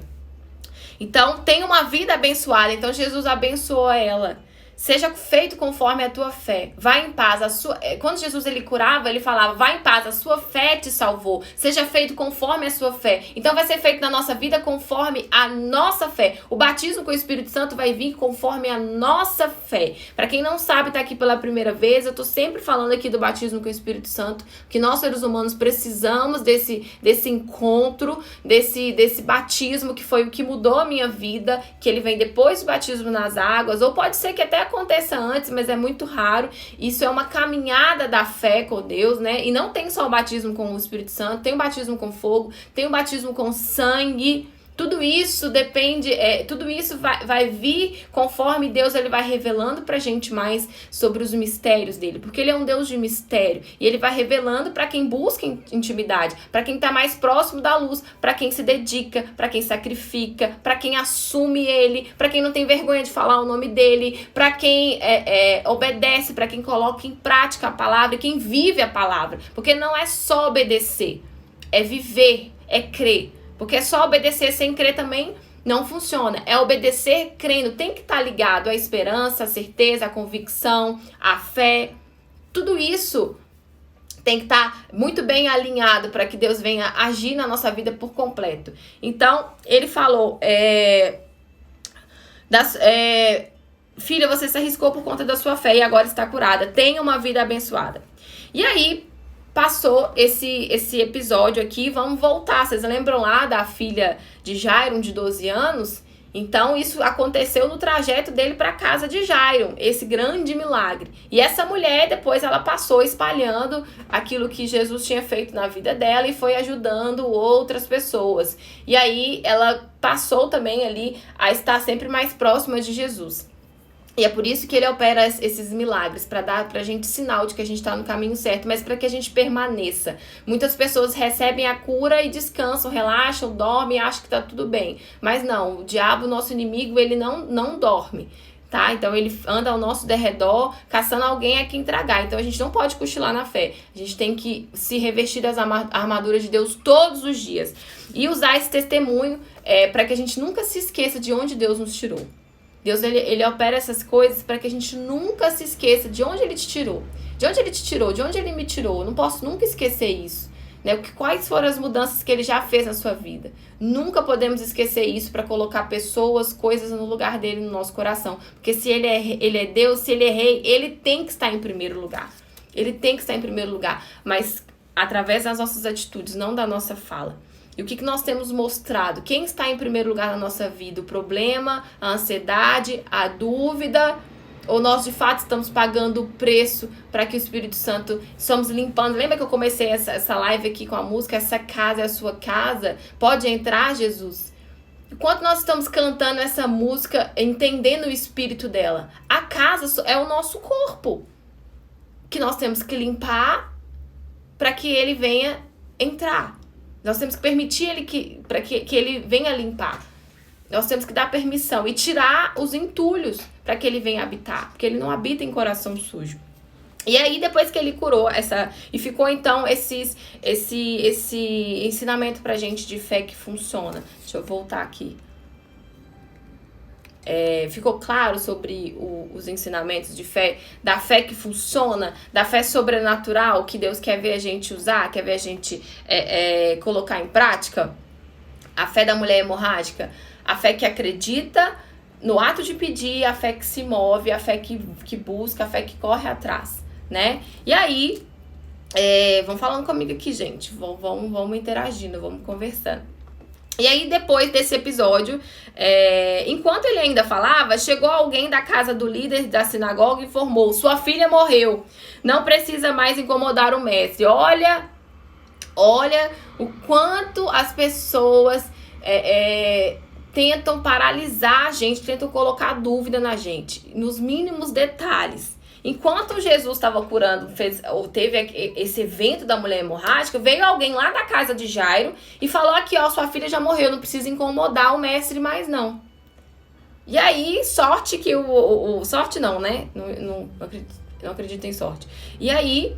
Então, tem uma vida abençoada. Então, Jesus abençoou ela. Seja feito conforme a tua fé. Vai em paz. Quando Jesus ele curava, ele falava, vai em paz, a sua fé te salvou. Seja feito conforme a sua fé. Então vai ser feito na nossa vida conforme a nossa fé. O batismo com o Espírito Santo vai vir conforme a nossa fé. Para quem não sabe, tá aqui pela primeira vez, eu tô sempre falando aqui do batismo com o Espírito Santo, que nós seres humanos precisamos desse encontro, desse batismo que foi o que mudou a minha vida, que ele vem depois do batismo nas águas, ou pode ser que até aconteça antes, mas é muito raro. Isso é uma caminhada da fé com Deus, né? E não tem só o batismo com o Espírito Santo, tem o batismo com fogo, tem o batismo com sangue. Tudo isso depende, tudo isso vai vir conforme Deus ele vai revelando pra gente mais sobre os mistérios dele, porque ele é um Deus de mistério e ele vai revelando pra quem busca intimidade, pra quem tá mais próximo da luz, pra quem se dedica, pra quem sacrifica, pra quem assume ele, pra quem não tem vergonha de falar o nome dele, pra quem obedece, pra quem coloca em prática a palavra, quem vive a palavra, porque não é só obedecer, é viver, é crer. Porque só obedecer sem crer também não funciona. É obedecer crendo. Tem que estar ligado à esperança, à certeza, à convicção, à fé. Tudo isso tem que estar muito bem alinhado para que Deus venha agir na nossa vida por completo. Então, ele falou, filha, você se arriscou por conta da sua fé e agora está curada. Tenha uma vida abençoada. E aí, passou esse episódio aqui, vamos voltar. Vocês lembram lá da filha de Jairo, de 12 anos? Então, isso aconteceu no trajeto dele para a casa de Jairo, esse grande milagre. E essa mulher, depois, ela passou espalhando aquilo que Jesus tinha feito na vida dela e foi ajudando outras pessoas. E aí, ela passou também ali a estar sempre mais próxima de Jesus. E é por isso que ele opera esses milagres, para dar pra gente sinal de que a gente tá no caminho certo, mas para que a gente permaneça. Muitas pessoas recebem a cura e descansam, relaxam, dormem e acham que tá tudo bem. Mas não, o diabo, nosso inimigo, ele não dorme. tá? Então ele anda ao nosso derredor, caçando alguém a quem tragar. Então a gente não pode cochilar na fé. A gente tem que se revestir das armaduras de Deus todos os dias. E usar esse testemunho para que a gente nunca se esqueça de onde Deus nos tirou. Deus, ele opera essas coisas para que a gente nunca se esqueça de onde ele te tirou. De onde ele te tirou, de onde ele me tirou. Eu não posso nunca esquecer isso. Né? Quais foram as mudanças que ele já fez na sua vida. Nunca podemos esquecer isso para colocar pessoas, coisas no lugar dele no nosso coração. Porque se ele é Deus, se ele é rei, ele tem que estar em primeiro lugar. Ele tem que estar em primeiro lugar. Mas através das nossas atitudes, não da nossa fala. E o que nós temos mostrado? Quem está em primeiro lugar na nossa vida? O problema, a ansiedade, a dúvida... Ou nós, de fato, estamos pagando o preço para que o Espírito Santo... Estamos limpando. Lembra que eu comecei essa live aqui com a música? Essa casa é a sua casa. Pode entrar, Jesus. Enquanto nós estamos cantando essa música, entendendo o espírito dela, a casa é o nosso corpo. Que nós temos que limpar para que ele venha entrar. Nós temos que permitir ele para que ele venha limpar. Nós temos que dar permissão e tirar os entulhos para que ele venha habitar. Porque ele não habita em coração sujo. E aí, depois que ele curou e ficou, então, esse ensinamento pra gente de fé que funciona. Deixa eu voltar aqui. Ficou claro sobre os ensinamentos de fé, da fé que funciona, da fé sobrenatural que Deus quer ver a gente usar, quer ver a gente colocar em prática? A fé da mulher hemorrágica. A fé que acredita no ato de pedir, a fé que se move, a fé que busca, a fé que corre atrás, né? E aí, vão falando comigo aqui, gente. Vamos interagindo, vamos conversando. E aí, depois desse episódio, enquanto ele ainda falava, chegou alguém da casa do líder da sinagoga e informou: sua filha morreu, não precisa mais incomodar o mestre. Olha o quanto as pessoas... tentam paralisar a gente, tentam colocar dúvida na gente, nos mínimos detalhes. Enquanto Jesus estava curando, teve esse evento da mulher hemorrágica, veio alguém lá da casa de Jairo e falou aqui, ó, sua filha já morreu, não precisa incomodar o mestre mais não. E aí, sorte que sorte não, né? Não acredito em sorte. E aí,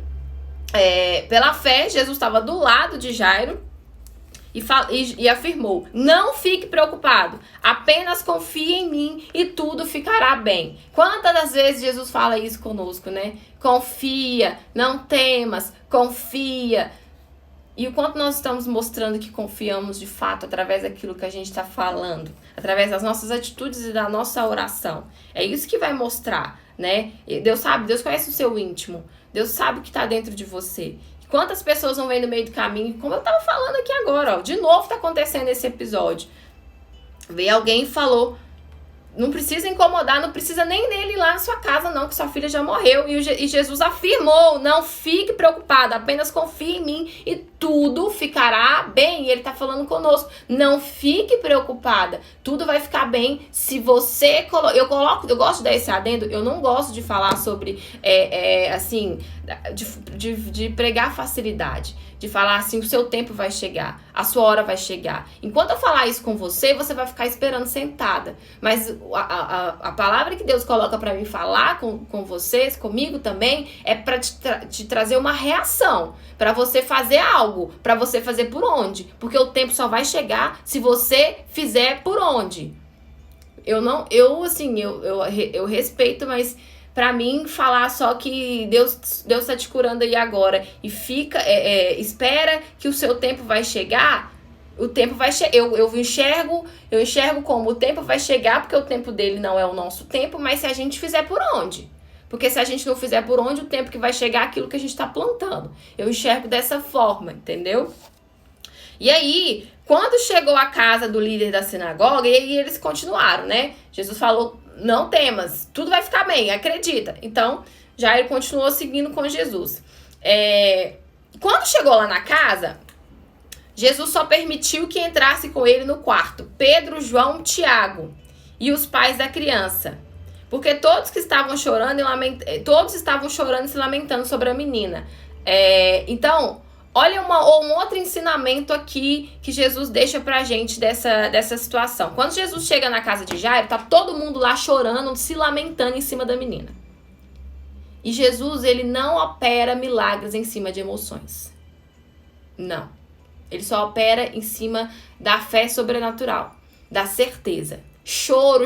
pela fé, Jesus estava do lado de Jairo, e afirmou: não fique preocupado, apenas confie em mim e tudo ficará bem. Quantas das vezes Jesus fala isso conosco, né? Confia, não temas, confia. E o quanto nós estamos mostrando que confiamos de fato através daquilo que a gente está falando, através das nossas atitudes e da nossa oração. É isso que vai mostrar, né? Deus sabe, Deus conhece o seu íntimo, Deus sabe o que está dentro de você. Quantas pessoas vão ver no meio do caminho, como eu tava falando aqui agora, ó, de novo tá acontecendo esse episódio. Veio alguém e falou, não precisa incomodar, não precisa nem nele ir lá na sua casa não, que sua filha já morreu. E Jesus afirmou, não fique preocupado, apenas confie em mim e tudo ficará bem. E ele tá falando conosco, não fique preocupada, tudo vai ficar bem se você... Eu gosto de dar esse adendo, eu não gosto de falar sobre, assim, de pregar facilidade. De falar assim, o seu tempo vai chegar, a sua hora vai chegar. Enquanto eu falar isso com você, você vai ficar esperando sentada. Mas a palavra que Deus coloca pra mim falar com vocês, comigo também, é pra te trazer uma reação. Pra você fazer algo, pra você fazer por onde. Porque o tempo só vai chegar se você fizer por onde. Eu respeito, mas... Pra mim, falar só que Deus tá te curando aí agora e espera que o seu tempo vai chegar, o tempo vai chegar. Eu enxergo como o tempo vai chegar, porque o tempo dele não é o nosso tempo, mas se a gente fizer por onde? Porque se a gente não fizer por onde, o tempo que vai chegar é aquilo que a gente tá plantando. Eu enxergo dessa forma, entendeu? E aí, quando chegou a casa do líder da sinagoga, e aí eles continuaram, né? Jesus falou, não temas, tudo vai ficar bem, acredita. Então, Jairo continuou seguindo com Jesus. Quando chegou lá na casa, Jesus só permitiu que entrasse com ele no quarto Pedro, João, Tiago e os pais da criança. Porque todos estavam chorando e se lamentando sobre a menina. Então, Olha um outro ensinamento aqui que Jesus deixa pra gente dessa situação. Quando Jesus chega na casa de Jairo, tá todo mundo lá chorando, se lamentando em cima da menina. E Jesus, ele não opera milagres em cima de emoções. Não. Ele só opera em cima da fé sobrenatural, da certeza. Choro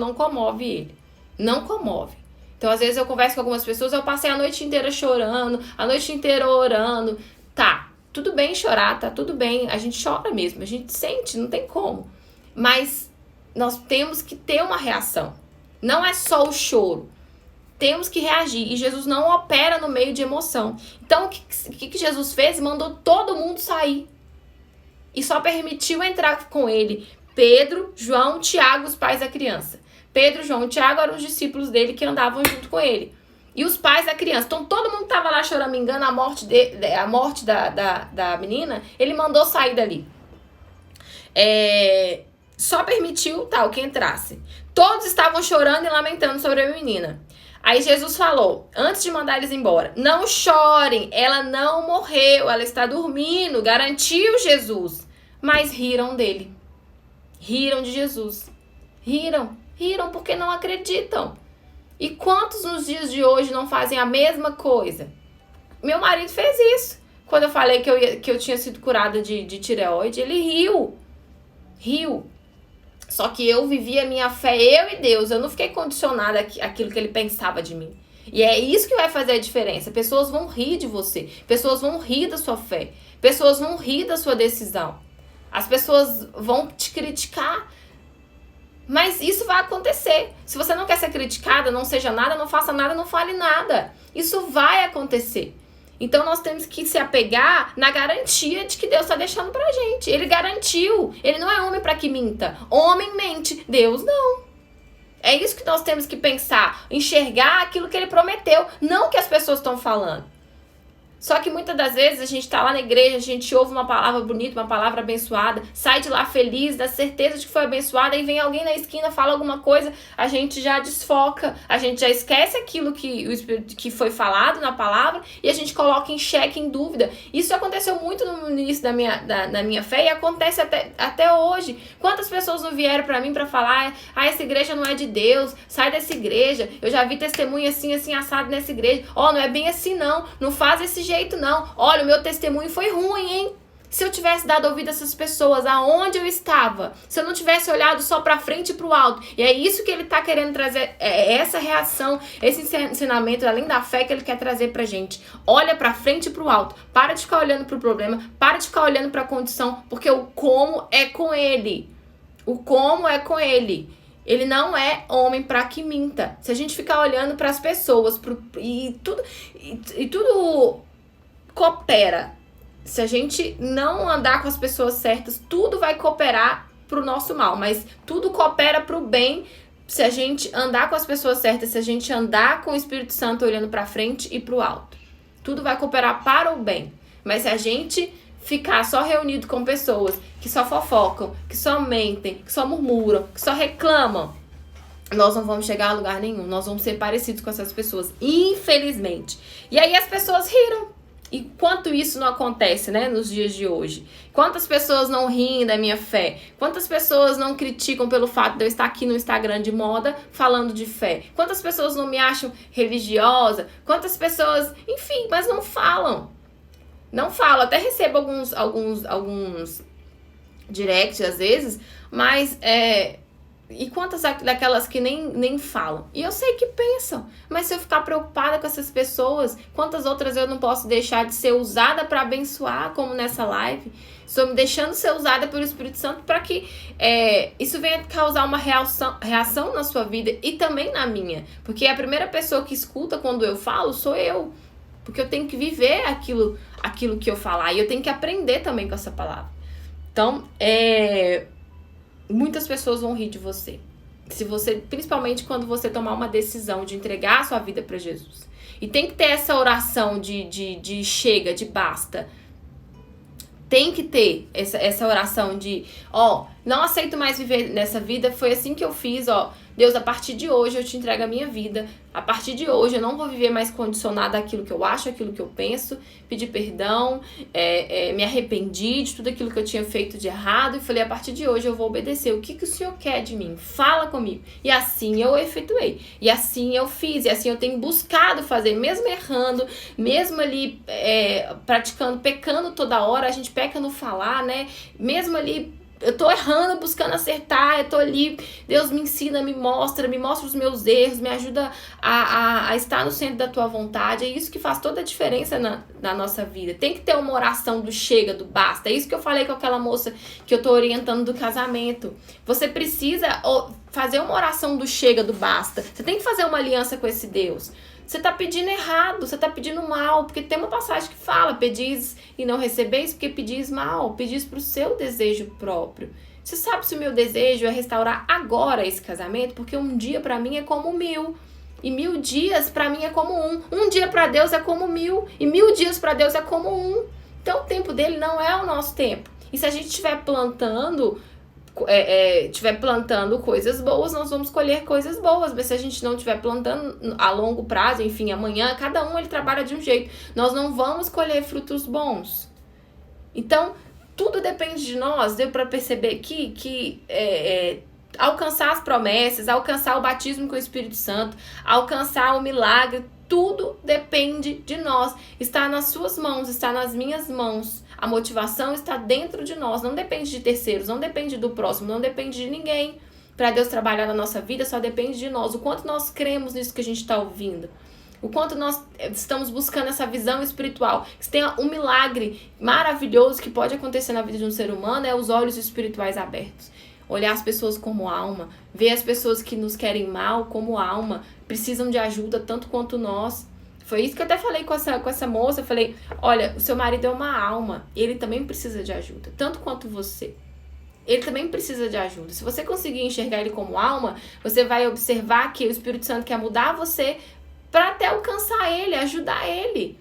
não comove ele. Não comove. Então, às vezes, eu converso com algumas pessoas, eu passei a noite inteira chorando, a noite inteira orando. Tá, tudo bem chorar, tá tudo bem. A gente chora mesmo, a gente sente, não tem como. Mas nós temos que ter uma reação. Não é só o choro. Temos que reagir. E Jesus não opera no meio de emoção. Então, o que Jesus fez? Mandou todo mundo sair. E só permitiu entrar com ele Pedro, João, Tiago, os pais da criança. Pedro, João e Tiago eram os discípulos dele que andavam junto com ele. E os pais da criança. Então, todo mundo estava lá choramingando a morte da menina. Ele mandou sair dali. Só permitiu que entrasse. Todos estavam chorando e lamentando sobre a menina. Aí Jesus falou, antes de mandar eles embora, não chorem, ela não morreu, ela está dormindo, garantiu Jesus. Mas riram dele. Riram de Jesus. Riram porque não acreditam. E quantos nos dias de hoje não fazem a mesma coisa? Meu marido fez isso. Quando eu falei que eu tinha sido curada de tireoide, ele riu. Só que eu vivi a minha fé, eu e Deus. Eu não fiquei condicionada àquilo que ele pensava de mim. E é isso que vai fazer a diferença. Pessoas vão rir de você. Pessoas vão rir da sua fé. Pessoas vão rir da sua decisão. As pessoas vão te criticar. Mas isso vai acontecer. Se você não quer ser criticada, não seja nada, não faça nada, não fale nada. Isso vai acontecer. Então nós temos que se apegar na garantia de que Deus está deixando pra gente. Ele garantiu. Ele não é homem para que minta. Homem mente, Deus não. É isso que nós temos que pensar. Enxergar aquilo que ele prometeu, não o que as pessoas estão falando. Só que muitas das vezes a gente tá lá na igreja, a gente ouve uma palavra bonita, uma palavra abençoada, sai de lá feliz, da certeza de que foi abençoada, e vem alguém na esquina, fala alguma coisa, a gente já desfoca, a gente já esquece aquilo que foi falado na palavra e a gente coloca em xeque, em dúvida. Isso aconteceu muito no início da minha fé e acontece até hoje. Quantas pessoas não vieram pra mim pra falar, essa igreja não é de Deus, sai dessa igreja, eu já vi testemunho assim assado nessa igreja, não é bem assim não faz esse jeito não, olha, o meu testemunho foi ruim, hein? Se eu tivesse dado ouvido a essas pessoas, aonde eu estava, se eu não tivesse olhado só pra frente e pro alto, e é isso que ele tá querendo trazer, essa reação, esse ensinamento, além da fé que ele quer trazer pra gente. Olha pra frente e pro alto, para de ficar olhando pro problema, para de ficar olhando pra condição, porque o como é com ele. O como é com ele. Ele não é homem pra que minta. Se a gente ficar olhando pras pessoas, e tudo coopera. Se a gente não andar com as pessoas certas, tudo vai cooperar pro nosso mal, mas tudo coopera pro bem se a gente andar com as pessoas certas, se a gente andar com o Espírito Santo olhando pra frente e pro alto. Tudo vai cooperar para o bem, mas se a gente ficar só reunido com pessoas que só fofocam, que só mentem, que só murmuram, que só reclamam, nós não vamos chegar a lugar nenhum, nós vamos ser parecidos com essas pessoas, infelizmente. E aí as pessoas riram. E quanto isso não acontece, né, nos dias de hoje? Quantas pessoas não riem da minha fé? Quantas pessoas não criticam pelo fato de eu estar aqui no Instagram de moda falando de fé? Quantas pessoas não me acham religiosa? Quantas pessoas, enfim, mas não falam. Não falam. Até recebo alguns directs às vezes, mas e quantas daquelas que nem falam? E eu sei que pensam, mas se eu ficar preocupada com essas pessoas, quantas outras eu não posso deixar de ser usada para abençoar, como nessa live? Estou me deixando ser usada pelo Espírito Santo para que isso venha causar uma reação na sua vida e também na minha. Porque a primeira pessoa que escuta quando eu falo sou eu. Porque eu tenho que viver aquilo que eu falar e eu tenho que aprender também com essa palavra. Então, muitas pessoas vão rir de você. Principalmente quando você tomar uma decisão de entregar a sua vida para Jesus. E tem que ter essa oração de chega, de basta. Tem que ter essa oração de, não aceito mais viver nessa vida, foi assim que eu fiz, Deus, a partir de hoje eu te entrego a minha vida. A partir de hoje eu não vou viver mais condicionada àquilo que eu acho, àquilo que eu penso. Pedir perdão, me arrependi de tudo aquilo que eu tinha feito de errado. E falei, a partir de hoje eu vou obedecer. O que o Senhor quer de mim? Fala comigo. E assim eu efetuei. E assim eu fiz. E assim eu tenho buscado fazer. Mesmo errando, mesmo ali praticando, pecando toda hora. A gente peca no falar, né? Mesmo ali... Eu tô errando, buscando acertar, eu tô ali, Deus me ensina, me mostra os meus erros, me ajuda a estar no centro da tua vontade. É isso que faz toda a diferença na nossa vida. Tem que ter uma oração do chega, do basta. É isso que eu falei com aquela moça que eu tô orientando do casamento. Você precisa fazer uma oração do chega, do basta. Você tem que fazer uma aliança com esse Deus. Você tá pedindo errado, você tá pedindo mal, porque tem uma passagem que fala, pedis e não recebeis, porque pedis mal, pedis pro seu desejo próprio. Você sabe se o meu desejo é restaurar agora esse casamento? Porque um dia pra mim é como 1000, e 1000 dias pra mim é como um. Um dia pra Deus é como 1000, e 1000 dias pra Deus é como um. Então o tempo dele não é o nosso tempo. E se a gente estiver plantando... estiver plantando coisas boas, nós vamos colher coisas boas, mas se a gente não estiver plantando a longo prazo, enfim, amanhã, cada um ele trabalha de um jeito, nós não vamos colher frutos bons. Então, tudo depende de nós. Deu para perceber aqui que alcançar as promessas, alcançar o batismo com o Espírito Santo, alcançar o milagre, tudo depende de nós. Está nas suas mãos, está nas minhas mãos. A motivação está dentro de nós, não depende de terceiros, não depende do próximo, não depende de ninguém. Para Deus trabalhar na nossa vida, só depende de nós. O quanto nós cremos nisso que a gente está ouvindo. O quanto nós estamos buscando essa visão espiritual. Se tem um milagre maravilhoso que pode acontecer na vida de um ser humano, é os olhos espirituais abertos. Olhar as pessoas como alma, ver as pessoas que nos querem mal como alma, precisam de ajuda tanto quanto nós. Foi isso que eu até falei com essa moça. Eu falei, olha, o seu marido é uma alma. Ele também precisa de ajuda, tanto quanto você. Ele também precisa de ajuda. Se você conseguir enxergar ele como alma, você vai observar que o Espírito Santo quer mudar você para até alcançar ele, ajudar ele.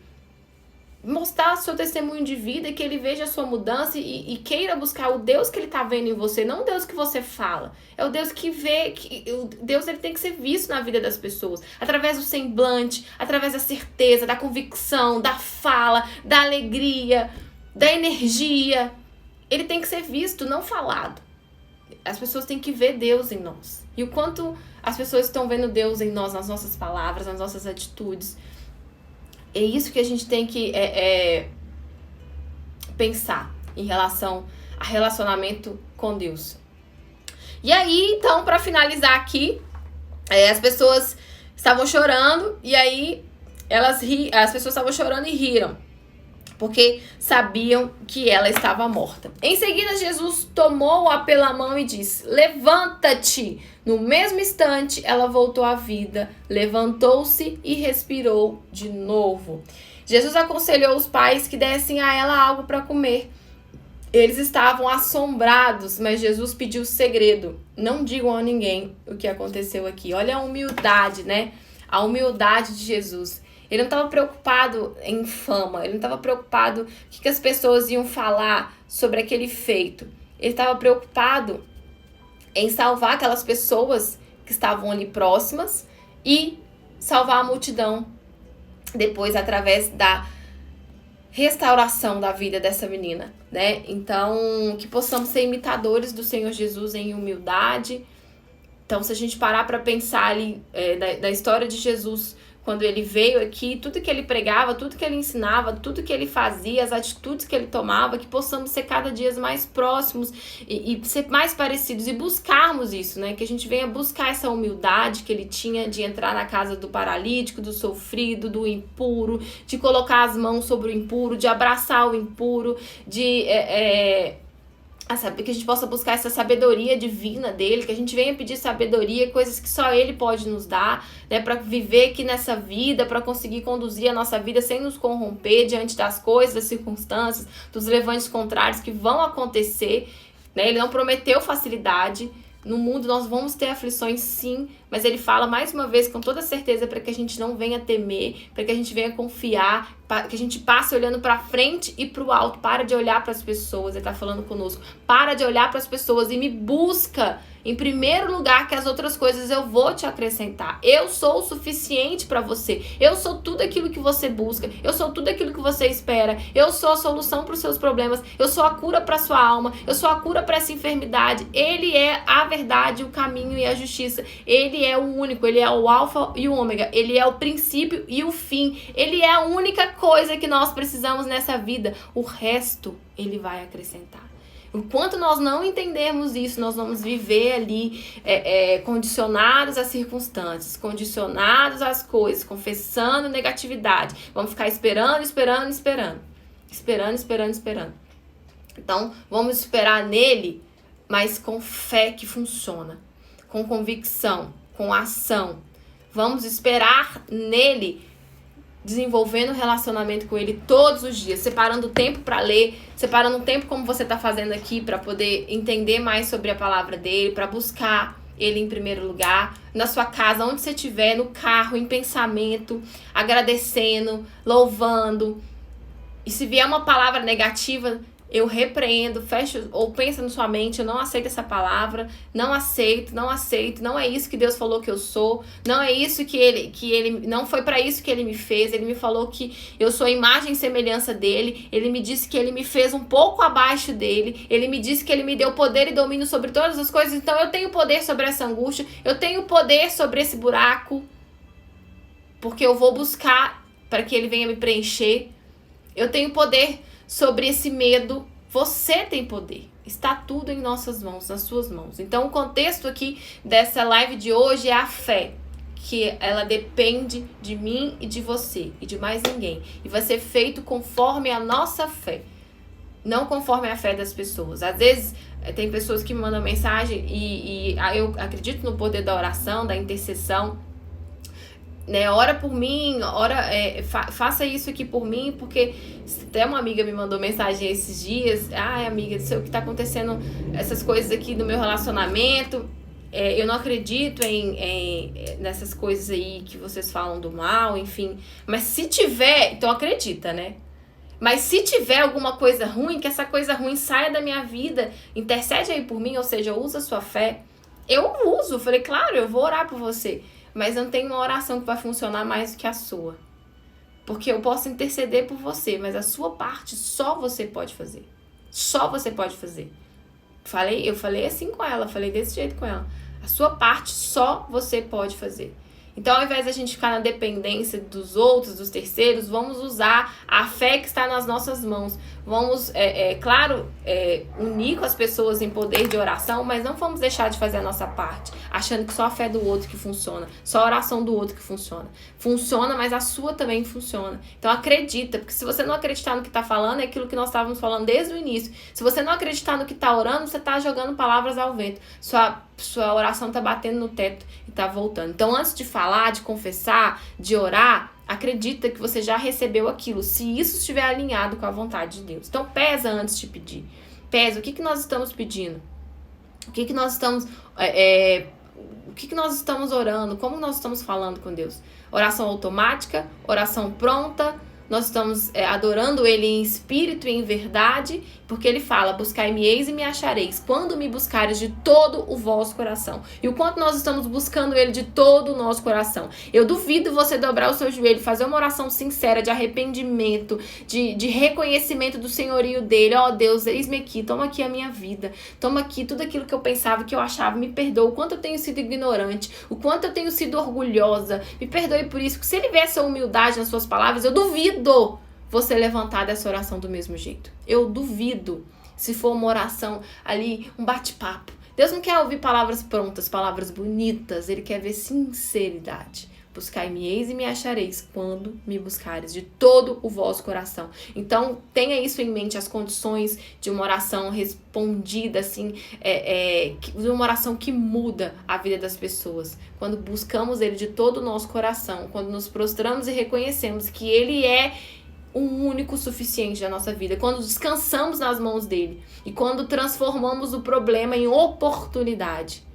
Mostrar o seu testemunho de vida, que ele veja a sua mudança e queira buscar o Deus que ele está vendo em você, não o Deus que você fala. É o Deus que vê, Deus ele tem que ser visto na vida das pessoas, através do semblante, através da certeza, da convicção, da fala, da alegria, da energia. Ele tem que ser visto, não falado. As pessoas têm que ver Deus em nós. E o quanto as pessoas estão vendo Deus em nós, nas nossas palavras, nas nossas atitudes. É isso que a gente tem que pensar em relação a relacionamento com Deus. E aí, então, para finalizar aqui, as pessoas estavam chorando e aí as pessoas estavam chorando e riram, porque sabiam que ela estava morta. Em seguida, Jesus tomou-a pela mão e disse, levanta-te. No mesmo instante, ela voltou à vida, levantou-se e respirou de novo. Jesus aconselhou os pais que dessem a ela algo para comer. Eles estavam assombrados, mas Jesus pediu segredo. Não digam a ninguém o que aconteceu aqui. Olha a humildade, né? A humildade de Jesus. Ele não estava preocupado em fama, ele não estava preocupado o que as pessoas iam falar sobre aquele feito. Ele estava preocupado em salvar aquelas pessoas que estavam ali próximas e salvar a multidão depois através da restauração da vida dessa menina, né? Então, que possamos ser imitadores do Senhor Jesus em humildade. Então, se a gente parar para pensar ali da história de Jesus, quando ele veio aqui, tudo que ele pregava, tudo que ele ensinava, tudo que ele fazia, as atitudes que ele tomava, que possamos ser cada dia mais próximos e ser mais parecidos e buscarmos isso, né? Que a gente venha buscar essa humildade que ele tinha de entrar na casa do paralítico, do sofrido, do impuro, de colocar as mãos sobre o impuro, de abraçar o impuro, de... que a gente possa buscar essa sabedoria divina dele, que a gente venha pedir sabedoria, coisas que só ele pode nos dar, né, para viver aqui nessa vida, para conseguir conduzir a nossa vida sem nos corromper diante das coisas, das circunstâncias, dos levantes contrários que vão acontecer, né? Ele não prometeu facilidade. No mundo nós vamos ter aflições sim, Mas ele fala mais uma vez com toda certeza para que a gente não venha temer, para que a gente venha confiar, que a gente passe olhando para frente e para o alto. Para de olhar para as pessoas, ele está falando conosco. Para de olhar para as pessoas e me busca em primeiro lugar, que as outras coisas eu vou te acrescentar. Eu sou o suficiente para você. Eu sou tudo aquilo que você busca. Eu sou tudo aquilo que você espera. Eu sou a solução para os seus problemas. Eu sou a cura para sua alma. Eu sou a cura para essa enfermidade. Ele é a verdade, o caminho e a justiça. Ele é o único. Ele é o alfa e o ômega. Ele é o princípio e o fim. Ele é a única coisa que nós precisamos nessa vida. O resto ele vai acrescentar. Enquanto nós não entendermos isso, nós vamos viver ali condicionados às circunstâncias, condicionados às coisas, confessando negatividade. Vamos ficar esperando. Então, vamos esperar nele, mas com fé que funciona, com convicção, com ação. Vamos esperar nele, desenvolvendo relacionamento com ele todos os dias, separando tempo para ler, separando tempo como você está fazendo aqui para poder entender mais sobre a palavra dele, para buscar ele em primeiro lugar, na sua casa, onde você estiver, no carro, em pensamento, agradecendo, louvando. E se vier uma palavra negativa, eu repreendo, fecho ou pensa na sua mente, eu não aceito essa palavra, não aceito, não é isso que Deus falou que eu sou, não é isso que ele não foi para isso que ele me fez. Ele me falou que eu sou a imagem e semelhança dele, ele me disse que ele me fez um pouco abaixo dele, ele me disse que ele me deu poder e domínio sobre todas as coisas, então eu tenho poder sobre essa angústia, eu tenho poder sobre esse buraco, porque eu vou buscar para que ele venha me preencher. Eu tenho poder sobre esse medo. Você tem poder. Está tudo em nossas mãos, nas suas mãos. Então, o contexto aqui dessa live de hoje é a fé, que ela depende de mim e de você e de mais ninguém. E vai ser feito conforme a nossa fé, não conforme a fé das pessoas. Às vezes, tem pessoas que me mandam mensagem e eu acredito no poder da oração, da intercessão. Né, ora por mim, faça isso aqui por mim, porque até uma amiga me mandou mensagem esses dias. Amiga, não sei o que tá acontecendo, essas coisas aqui no meu relacionamento, eu não acredito nessas coisas aí que vocês falam do mal, enfim, mas se tiver, então acredita, né? Mas se tiver alguma coisa ruim, que essa coisa ruim saia da minha vida, intercede aí por mim, ou seja, usa a sua fé. Eu uso, falei, claro, eu vou orar por você. Mas não tem uma oração que vai funcionar mais do que a sua. Porque eu posso interceder por você, mas a sua parte só você pode fazer. Só você pode fazer. Eu falei assim com ela, falei desse jeito com ela. A sua parte só você pode fazer. Então, ao invés de a gente ficar na dependência dos outros, dos terceiros, vamos usar a fé que está nas nossas mãos. Vamos, unir com as pessoas em poder de oração, mas não vamos deixar de fazer a nossa parte, achando que só a fé do outro que funciona, só a oração do outro que funciona. Funciona, mas a sua também funciona. Então, acredita, porque se você não acreditar no que está falando, é aquilo que nós estávamos falando desde o início. Se você não acreditar no que está orando, você está jogando palavras ao vento. Sua oração está batendo no teto e está voltando. Então, antes de falar, de confessar, de orar, acredita que você já recebeu aquilo, se isso estiver alinhado com a vontade de Deus. Então, pesa antes de pedir. Pesa o que nós estamos pedindo, o que nós estamos o que nós estamos orando, como nós estamos falando com Deus. Oração automática, oração pronta. Nós estamos adorando Ele em espírito e em verdade, porque Ele fala, buscai-me-eis e me achareis, quando me buscares de todo o vosso coração. E o quanto nós estamos buscando Ele de todo o nosso coração. Eu duvido você dobrar o seu joelho, fazer uma oração sincera de arrependimento, de reconhecimento do senhorio dEle. Ó Deus, eis-me aqui, toma aqui a minha vida, toma aqui tudo aquilo que eu pensava, que eu achava, me perdoa, o quanto eu tenho sido ignorante, o quanto eu tenho sido orgulhosa, me perdoe por isso. Se Ele vê essa humildade nas suas palavras, eu duvido você levantar dessa oração do mesmo jeito. Eu duvido se for uma oração ali, um bate-papo. Deus não quer ouvir palavras prontas, palavras bonitas. Ele quer ver sinceridade. Buscai-me-eis e me achareis quando me buscares de todo o vosso coração. Então, tenha isso em mente, as condições de uma oração respondida, assim, de uma oração que muda a vida das pessoas. Quando buscamos Ele de todo o nosso coração, quando nos prostramos e reconhecemos que Ele é o único suficiente da nossa vida, quando descansamos nas mãos dEle e quando transformamos o problema em oportunidade.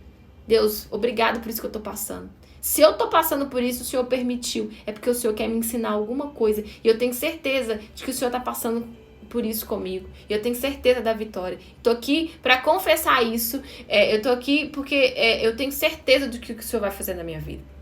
Deus, obrigado por isso que eu tô passando. Se eu tô passando por isso, o Senhor permitiu. É porque o Senhor quer me ensinar alguma coisa. E eu tenho certeza de que o Senhor tá passando por isso comigo. E eu tenho certeza da vitória. Tô aqui pra confessar isso. Eu tô aqui porque eu tenho certeza do que o Senhor vai fazer na minha vida.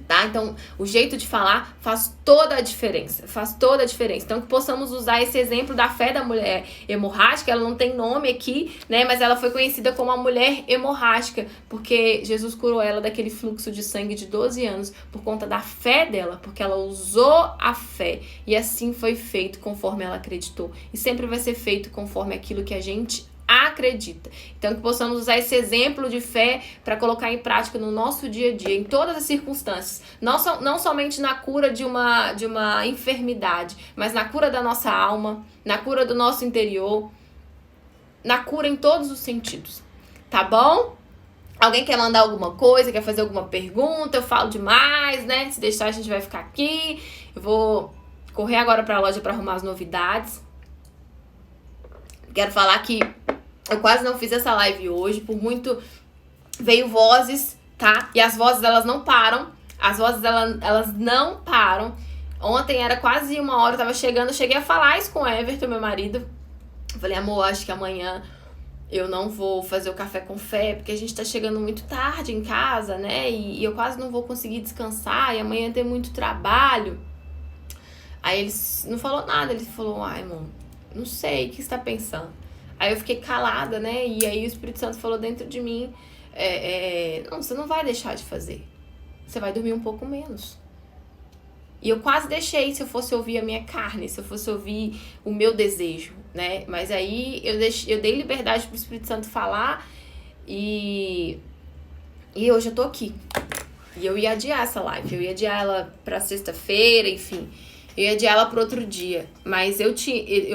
Tá? Então, o jeito de falar faz toda a diferença. Faz toda a diferença. Então, que possamos usar esse exemplo da fé da mulher hemorrágica. Ela não tem nome aqui, né? Mas ela foi conhecida como a mulher hemorrágica, porque Jesus curou ela daquele fluxo de sangue de 12 anos por conta da fé dela, porque ela usou a fé. E assim foi feito conforme ela acreditou. E sempre vai ser feito conforme aquilo que a gente acredita. Então, que possamos usar esse exemplo de fé para colocar em prática no nosso dia a dia, em todas as circunstâncias. Não somente na cura de uma enfermidade, mas na cura da nossa alma, na cura do nosso interior, na cura em todos os sentidos. Tá bom? Alguém quer mandar alguma coisa, quer fazer alguma pergunta? Eu falo demais, né? Se deixar, a gente vai ficar aqui. Eu vou correr agora para a loja para arrumar as novidades. Quero falar que eu quase não fiz essa live hoje, por muito veio vozes, tá? E as vozes, elas não param. As vozes, elas não param. Ontem era quase 1h, eu tava chegando, eu cheguei a falar isso com o Everton, meu marido. Eu falei, amor, acho que amanhã eu não vou fazer o café com fé, porque a gente tá chegando muito tarde em casa, né? E eu quase não vou conseguir descansar, e amanhã tem muito trabalho. Aí ele não falou nada, ele falou, ai, irmão, não sei, o que você tá pensando? Aí eu fiquei calada, né? E aí o Espírito Santo falou dentro de mim, não, você não vai deixar de fazer. Você vai dormir um pouco menos. E eu quase deixei, se eu fosse ouvir a minha carne, se eu fosse ouvir o meu desejo, né? Mas aí eu dei liberdade pro Espírito Santo falar e hoje eu tô aqui. E eu ia adiar essa live, eu ia adiar ela pra sexta-feira, enfim. Eu ia adiar ela para outro dia, mas eu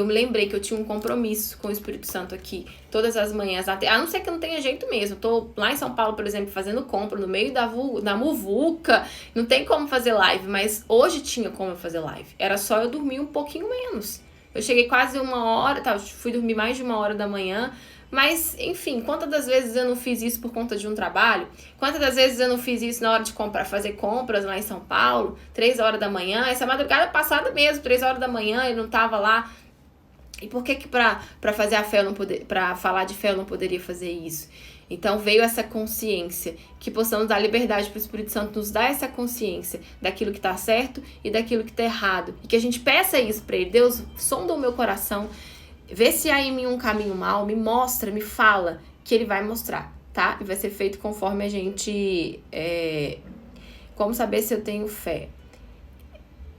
me lembrei que eu tinha um compromisso com o Espírito Santo aqui, todas as manhãs, a não ser que eu não tenha jeito mesmo. Eu tô lá em São Paulo, por exemplo, fazendo compra no meio da muvuca, não tem como fazer live, mas hoje tinha como eu fazer live. Era só eu dormir um pouquinho menos. Eu cheguei quase 1h, tá, fui dormir mais de 1h da manhã, mas, enfim, quantas das vezes eu não fiz isso por conta de um trabalho? Quantas das vezes eu não fiz isso na hora de fazer compras lá em São Paulo? 3h da manhã, essa madrugada passada mesmo, 3h da manhã, eu não tava lá. E por que pra fazer a fé eu não poder, pra falar de fé eu não poderia fazer isso? Então veio essa consciência, que possamos dar liberdade para o Espírito Santo nos dar essa consciência daquilo que tá certo e daquilo que tá errado. E que a gente peça isso pra ele, Deus, sonda o meu coração, vê se há em mim um caminho mau, me mostra, me fala, que ele vai mostrar, tá? E vai ser feito conforme a gente... Como saber se eu tenho fé?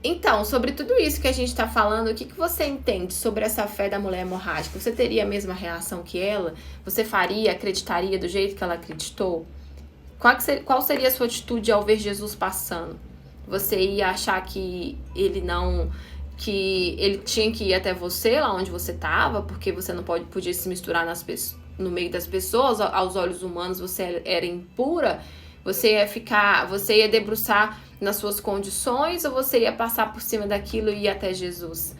Então, sobre tudo isso que a gente tá falando, o que você entende sobre essa fé da mulher hemorrágica? Você teria a mesma reação que ela? Você faria, acreditaria do jeito que ela acreditou? Qual seria a sua atitude ao ver Jesus passando? Você ia achar que ele tinha que ir até você, lá onde você estava, porque você não podia se misturar no meio das pessoas, aos olhos humanos você era impura, você ia debruçar nas suas condições, ou você ia passar por cima daquilo e ir até Jesus?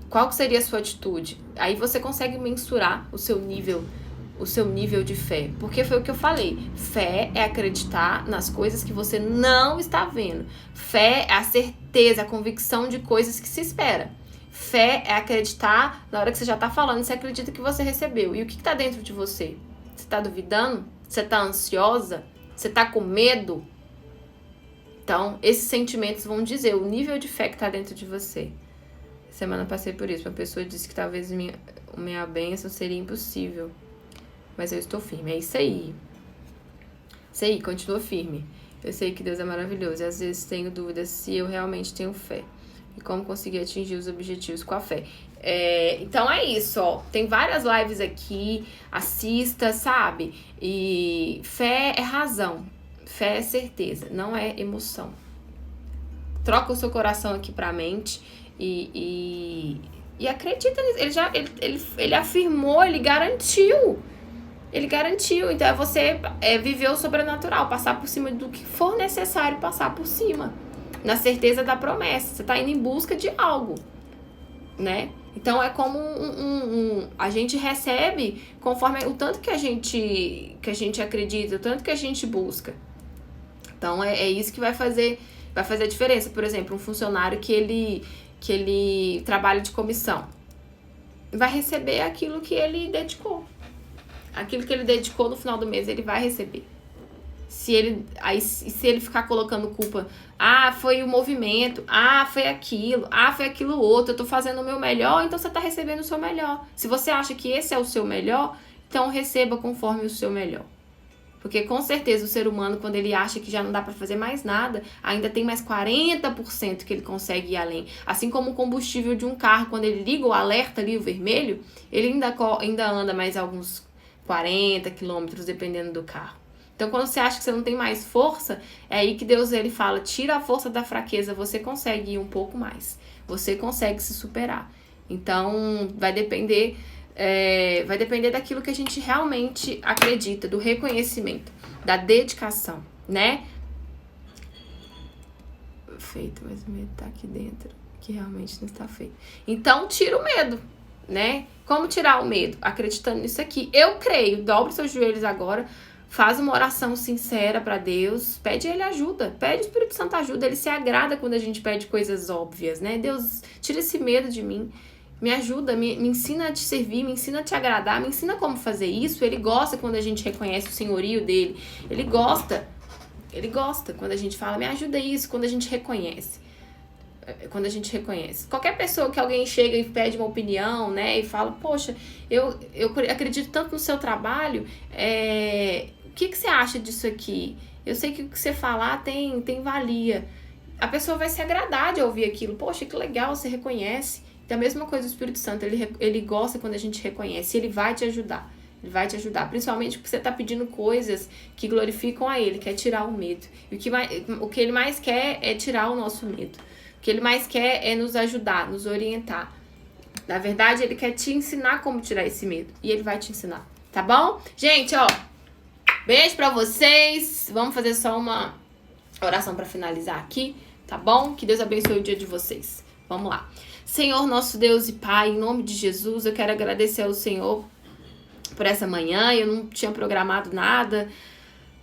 Qual seria a sua atitude? Aí você consegue mensurar o seu nível de fé. Porque foi o que eu falei. Fé é acreditar nas coisas que você não está vendo. Fé é a certeza, a convicção de coisas que se espera. Fé é acreditar na hora que você já está falando, você acredita que você recebeu. E o que está dentro de você? Você está duvidando? Você está ansiosa? Você está com medo? Então, esses sentimentos vão dizer o nível de fé que está dentro de você. Semana passei por isso. Uma pessoa disse que talvez minha bênção seria impossível. Mas eu estou firme. É isso aí. Isso aí, continua firme. Eu sei que Deus é maravilhoso. E às vezes tenho dúvidas se eu realmente tenho fé. E como conseguir atingir os objetivos com a fé. Então é isso, ó. Tem várias lives aqui. Assista, sabe? E fé é razão. Fé é certeza. Não é emoção. Troca o seu coração aqui pra mente. E acredita nisso. Ele afirmou, ele garantiu. Ele garantiu. Então é você viver o sobrenatural. Passar por cima do que for necessário passar por cima. Na certeza da promessa. Você tá indo em busca de algo, né? Então é como a gente recebe conforme o tanto que a gente acredita, o tanto que a gente busca. Então é isso que vai fazer a diferença. Por exemplo, um funcionário que ele trabalha de comissão vai receber aquilo que ele dedicou. Aquilo que ele dedicou no final do mês, ele vai receber. Se ele ficar colocando culpa, foi o movimento, foi aquilo outro, eu tô fazendo o meu melhor, então você tá recebendo o seu melhor. Se você acha que esse é o seu melhor, então receba conforme o seu melhor. Porque com certeza o ser humano, quando ele acha que já não dá para fazer mais nada, ainda tem mais 40% que ele consegue ir além. Assim como o combustível de um carro, quando ele liga o alerta ali, o vermelho, ele ainda anda mais alguns 40 quilômetros, dependendo do carro. Então, quando você acha que você não tem mais força, é aí que Deus ele fala, tira a força da fraqueza, você consegue ir um pouco mais. Você consegue se superar. Então, vai depender daquilo que a gente realmente acredita, do reconhecimento, da dedicação, né? Feito, mas o medo tá aqui dentro, que realmente não está feito. Então, tira o medo, né? Como tirar o medo? Acreditando nisso aqui. Eu creio, dobre seus joelhos agora, faz uma oração sincera para Deus, pede Ele ajuda, pede o Espírito Santo ajuda, Ele se agrada quando a gente pede coisas óbvias, né? Deus, tira esse medo de mim, me ajuda, me ensina a te servir, me ensina a te agradar, me ensina como fazer isso. Ele gosta quando a gente reconhece o senhorio dele, Ele gosta quando a gente fala, me ajuda isso, quando a gente reconhece. Qualquer pessoa que alguém chega e pede uma opinião, né, e fala, poxa, eu acredito tanto no seu trabalho, o que você acha disso aqui? Eu sei que o que você falar tem valia. A pessoa vai se agradar de ouvir aquilo. Poxa, que legal, você reconhece. Então, a mesma coisa do Espírito Santo, ele gosta quando a gente reconhece, ele vai te ajudar. Ele vai te ajudar, principalmente porque você está pedindo coisas que glorificam a ele, que é tirar o medo. E o que ele mais quer é tirar o nosso medo. O que ele mais quer é nos ajudar, nos orientar. Na verdade, ele quer te ensinar como tirar esse medo. E ele vai te ensinar, tá bom? Gente, beijo pra vocês. Vamos fazer só uma oração pra finalizar aqui, tá bom? Que Deus abençoe o dia de vocês. Vamos lá. Senhor, nosso Deus e Pai, em nome de Jesus, eu quero agradecer ao Senhor por essa manhã. Eu não tinha programado nada,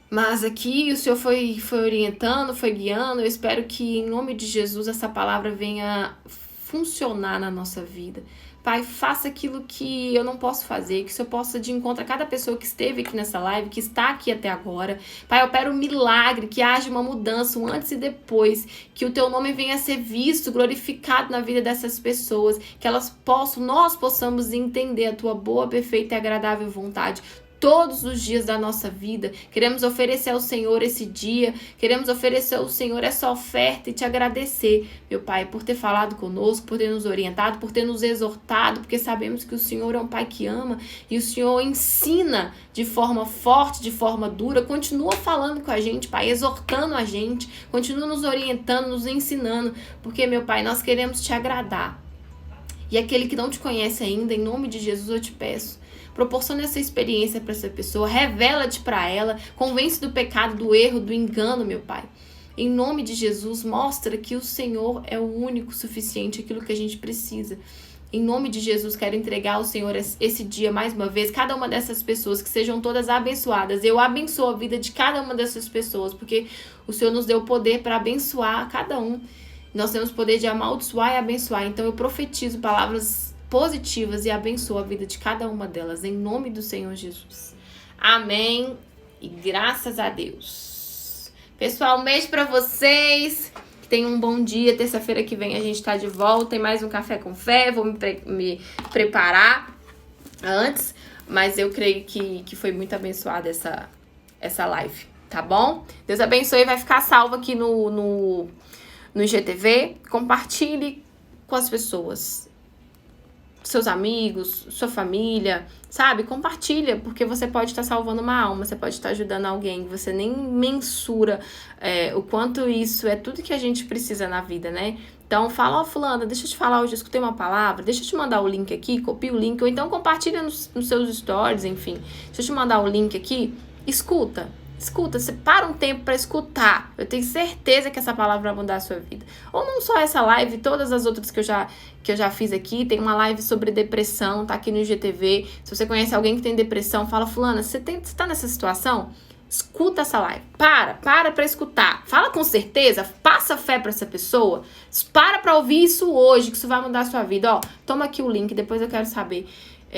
mas aqui o Senhor foi orientando, foi guiando. Eu espero que, em nome de Jesus, essa palavra venha funcionar na nossa vida. Pai, faça aquilo que eu não posso fazer, que o Senhor possa de encontro a cada pessoa que esteve aqui nessa live, que está aqui até agora. Pai, eu opero um milagre, que haja uma mudança, um antes e depois, que o Teu nome venha a ser visto, glorificado na vida dessas pessoas, que nós possamos entender a Tua boa, perfeita e agradável vontade todos os dias da nossa vida. Queremos oferecer ao Senhor esse dia, queremos oferecer ao Senhor essa oferta e te agradecer, meu Pai, por ter falado conosco, por ter nos orientado, por ter nos exortado, porque sabemos que o Senhor é um Pai que ama e o Senhor ensina de forma forte, de forma dura, continua falando com a gente, Pai, exortando a gente, continua nos orientando, nos ensinando, porque, meu Pai, nós queremos te agradar. E aquele que não te conhece ainda, em nome de Jesus eu te peço, proporciona essa experiência para essa pessoa, revela-te para ela, convence do pecado, do erro, do engano, meu Pai. Em nome de Jesus, mostra que o Senhor é o único suficiente, aquilo que a gente precisa. Em nome de Jesus, quero entregar ao Senhor esse dia mais uma vez, cada uma dessas pessoas, que sejam todas abençoadas. Eu abençoo a vida de cada uma dessas pessoas, porque o Senhor nos deu o poder para abençoar cada um. Nós temos o poder de amaldiçoar e abençoar. Então eu profetizo palavras positivas e abençoo a vida de cada uma delas, em nome do Senhor Jesus. Amém e graças a Deus. Pessoal, um beijo pra vocês, que tenham um bom dia. Terça-feira que vem a gente tá de volta, tem mais um Café com Fé, vou me preparar antes, mas eu creio que foi muito abençoada essa live, tá bom? Deus abençoe, vai ficar salvo aqui no IGTV, compartilhe com as pessoas, seus amigos, sua família, sabe? Compartilha, porque você pode estar salvando uma alma, você pode estar ajudando alguém, você nem mensura o quanto isso é tudo que a gente precisa na vida, né? Então fala, fulana, deixa eu te falar, hoje eu escutei uma palavra, deixa eu te mandar o link aqui, copia o link, ou então compartilha nos seus stories, enfim. Deixa eu te mandar o link aqui, escuta, Escuta, separa um tempo para escutar. Eu tenho certeza que essa palavra vai mudar a sua vida. Ou não só essa live, todas as outras que eu já fiz aqui. Tem uma live sobre depressão, tá aqui no IGTV. Se você conhece alguém que tem depressão, fala, fulana, você tá nessa situação? Escuta essa live. Para escutar. Fala com certeza, passa fé para essa pessoa. Para ouvir isso hoje, que isso vai mudar a sua vida. Ó, toma aqui o link, depois eu quero saber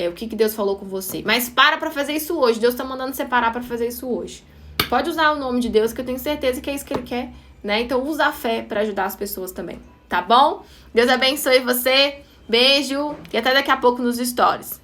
o que Deus falou com você. Mas para fazer isso hoje. Deus tá mandando você parar para fazer isso hoje. Pode usar o nome de Deus, que eu tenho certeza que é isso que Ele quer, né? Então usa a fé para ajudar as pessoas também, tá bom? Deus abençoe você. Beijo e até daqui a pouco nos stories.